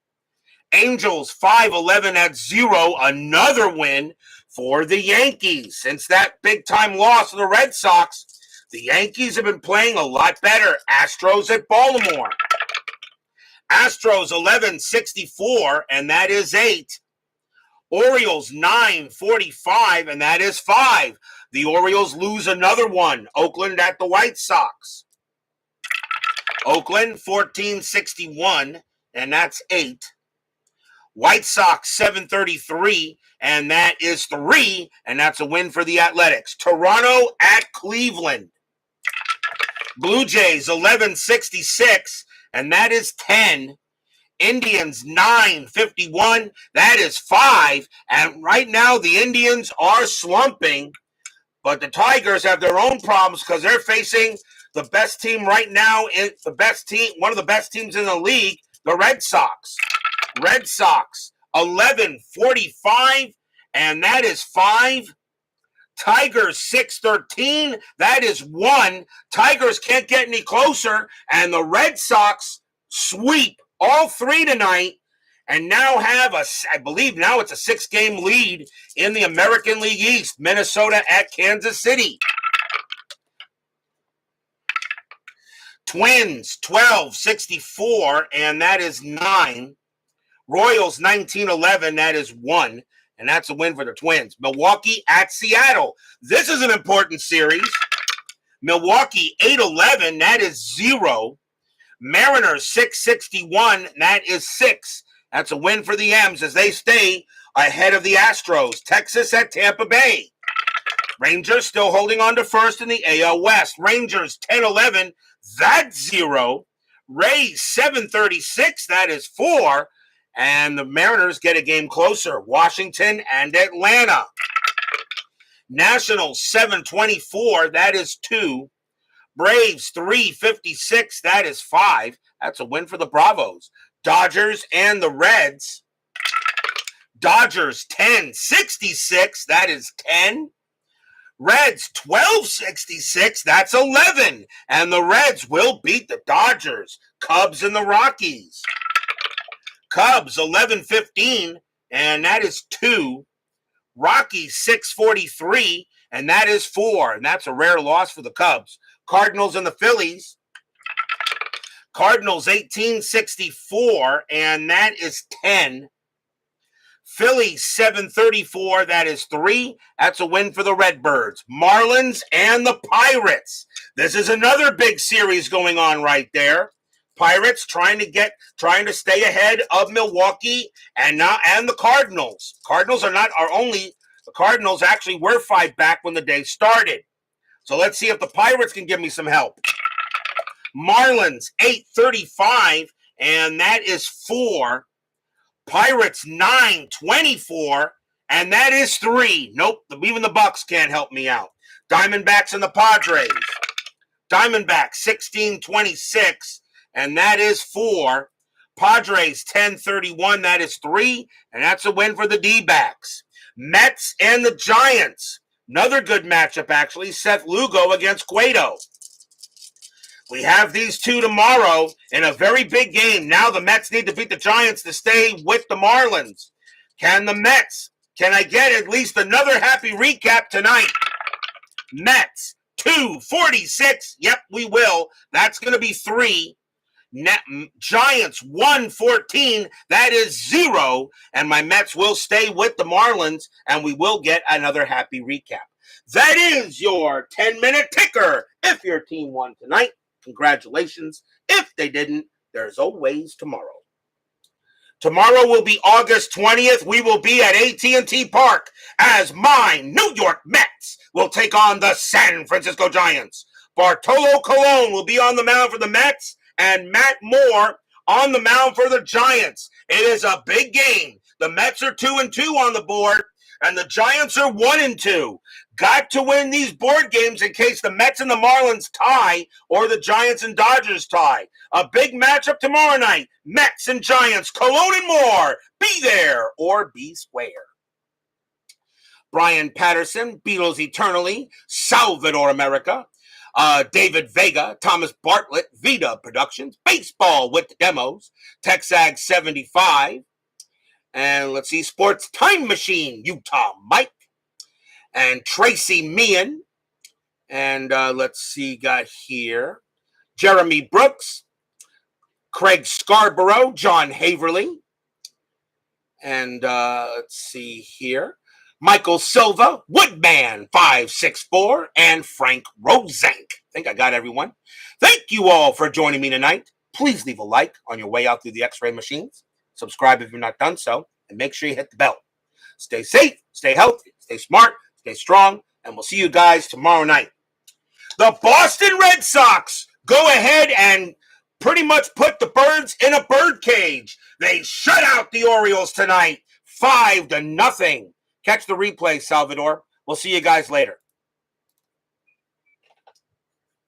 Angels 5-11 at 0. Another win for the Yankees. Since that big-time loss to the Red Sox, the Yankees have been playing a lot better. Astros at Baltimore. Astros 11-64, and that is 8. Orioles 9-45, and that is 5. The Orioles lose another one. Oakland at the White Sox. Oakland 14-61, and that's 8. White Sox 7-33, and that is 3, and that's a win for the Athletics. Toronto at Cleveland. Blue Jays 11-66, and that is 10. Indians 9-51, that is 5. And right now the Indians are slumping, but the Tigers have their own problems because they're facing the best team right now, one of the best teams in the league, the Red Sox. Red Sox 11-45, and that is 5. Tigers 6-13, that is 1. Tigers can't get any closer, and the Red Sox sweep all 3 tonight, and now have I believe now it's a 6-game lead in the American League East. Minnesota at Kansas City. Twins 12-64, and that is 9. Royals 19-11, that is 1, and that's a win for the Twins. Milwaukee at Seattle. This is an important series. Milwaukee 8-11, that is 0. Mariners 6-61, that is 6. That's a win for the M's as they stay ahead of the Astros. Texas at Tampa Bay. Rangers still holding on to first in the AL West. Rangers 10-11, that's 0. Rays 7-36, that is 4. And the Mariners get a game closer. Washington and Atlanta. Nationals 7-24, that is 2. Braves 3-56, that is 5. That's a win for the Bravos. Dodgers and the Reds. Dodgers 10-66, that is 10. Reds 12-66, that's 11. And the Reds will beat the Dodgers. Cubs and the Rockies. Cubs 11-15, and that is 2. Rockies 6-43, and that is 4. And that's a rare loss for the Cubs. Cardinals and the Phillies. Cardinals 18-64, and that is 10. Phillies 7-34, that is 3. That's a win for the Redbirds. Marlins and the Pirates. This is another big series going on right there. Pirates trying to stay ahead of Milwaukee and the Cardinals. The Cardinals actually were 5 back when the day started. So let's see if the Pirates can give me some help. Marlins 8-35, and that is 4. Pirates 9-24, and that is 3. Nope, even the Bucks can't help me out. Diamondbacks and the Padres. Diamondbacks 16-26, and that is 4. Padres 10-31, that is 3, and that's a win for the D-backs. Mets and the Giants. Another good matchup, actually. Seth Lugo against Cueto. We have these two tomorrow in a very big game. Now the Mets need to beat the Giants to stay with the Marlins. Can I get at least another happy recap tonight? Mets 246. Yep, we will. That's going to be 3. Giants 114. That is 0. And my Mets will stay with the Marlins, and we will get another happy recap. That is your 10-minute ticker. If your team won tonight, congratulations. If they didn't, there's always tomorrow. Tomorrow will be August 20th. We will be at AT&T Park as my New York Mets will take on the San Francisco Giants. Bartolo Colon will be on the mound for the Mets, and Matt Moore on the mound for the Giants. It is a big game. The Mets are 2-2 on the board, and the Giants are 1-2. Got to win these board games in case the Mets and the Marlins tie or the Giants and Dodgers tie. A big matchup tomorrow night. Mets and Giants, Cologne and more. Be there or be square. Brian Patterson, Beatles Eternally, Salvador America. David Vega, Thomas Bartlett, Vita Productions, Baseball with the Demos, Texag 75. And let's see, Sports Time Machine, Utah Mike. And Tracy Meehan. And let's see, got here Jeremy Brooks, Craig Scarborough, John Haverly. And let's see here, Michael Silva, Woodman 564, and Frank Rosenk. I think I got everyone. Thank you all for joining me tonight. Please leave a like on your way out through the X-ray machines. Subscribe if you're not done so, and make sure you hit the bell. Stay safe, stay healthy, stay smart, stay strong, and we'll see you guys tomorrow night. The Boston Red Sox go ahead and pretty much put the birds in a bird cage. They shut out the Orioles tonight, 5-0. Catch the replay, Salvador. We'll see you guys later.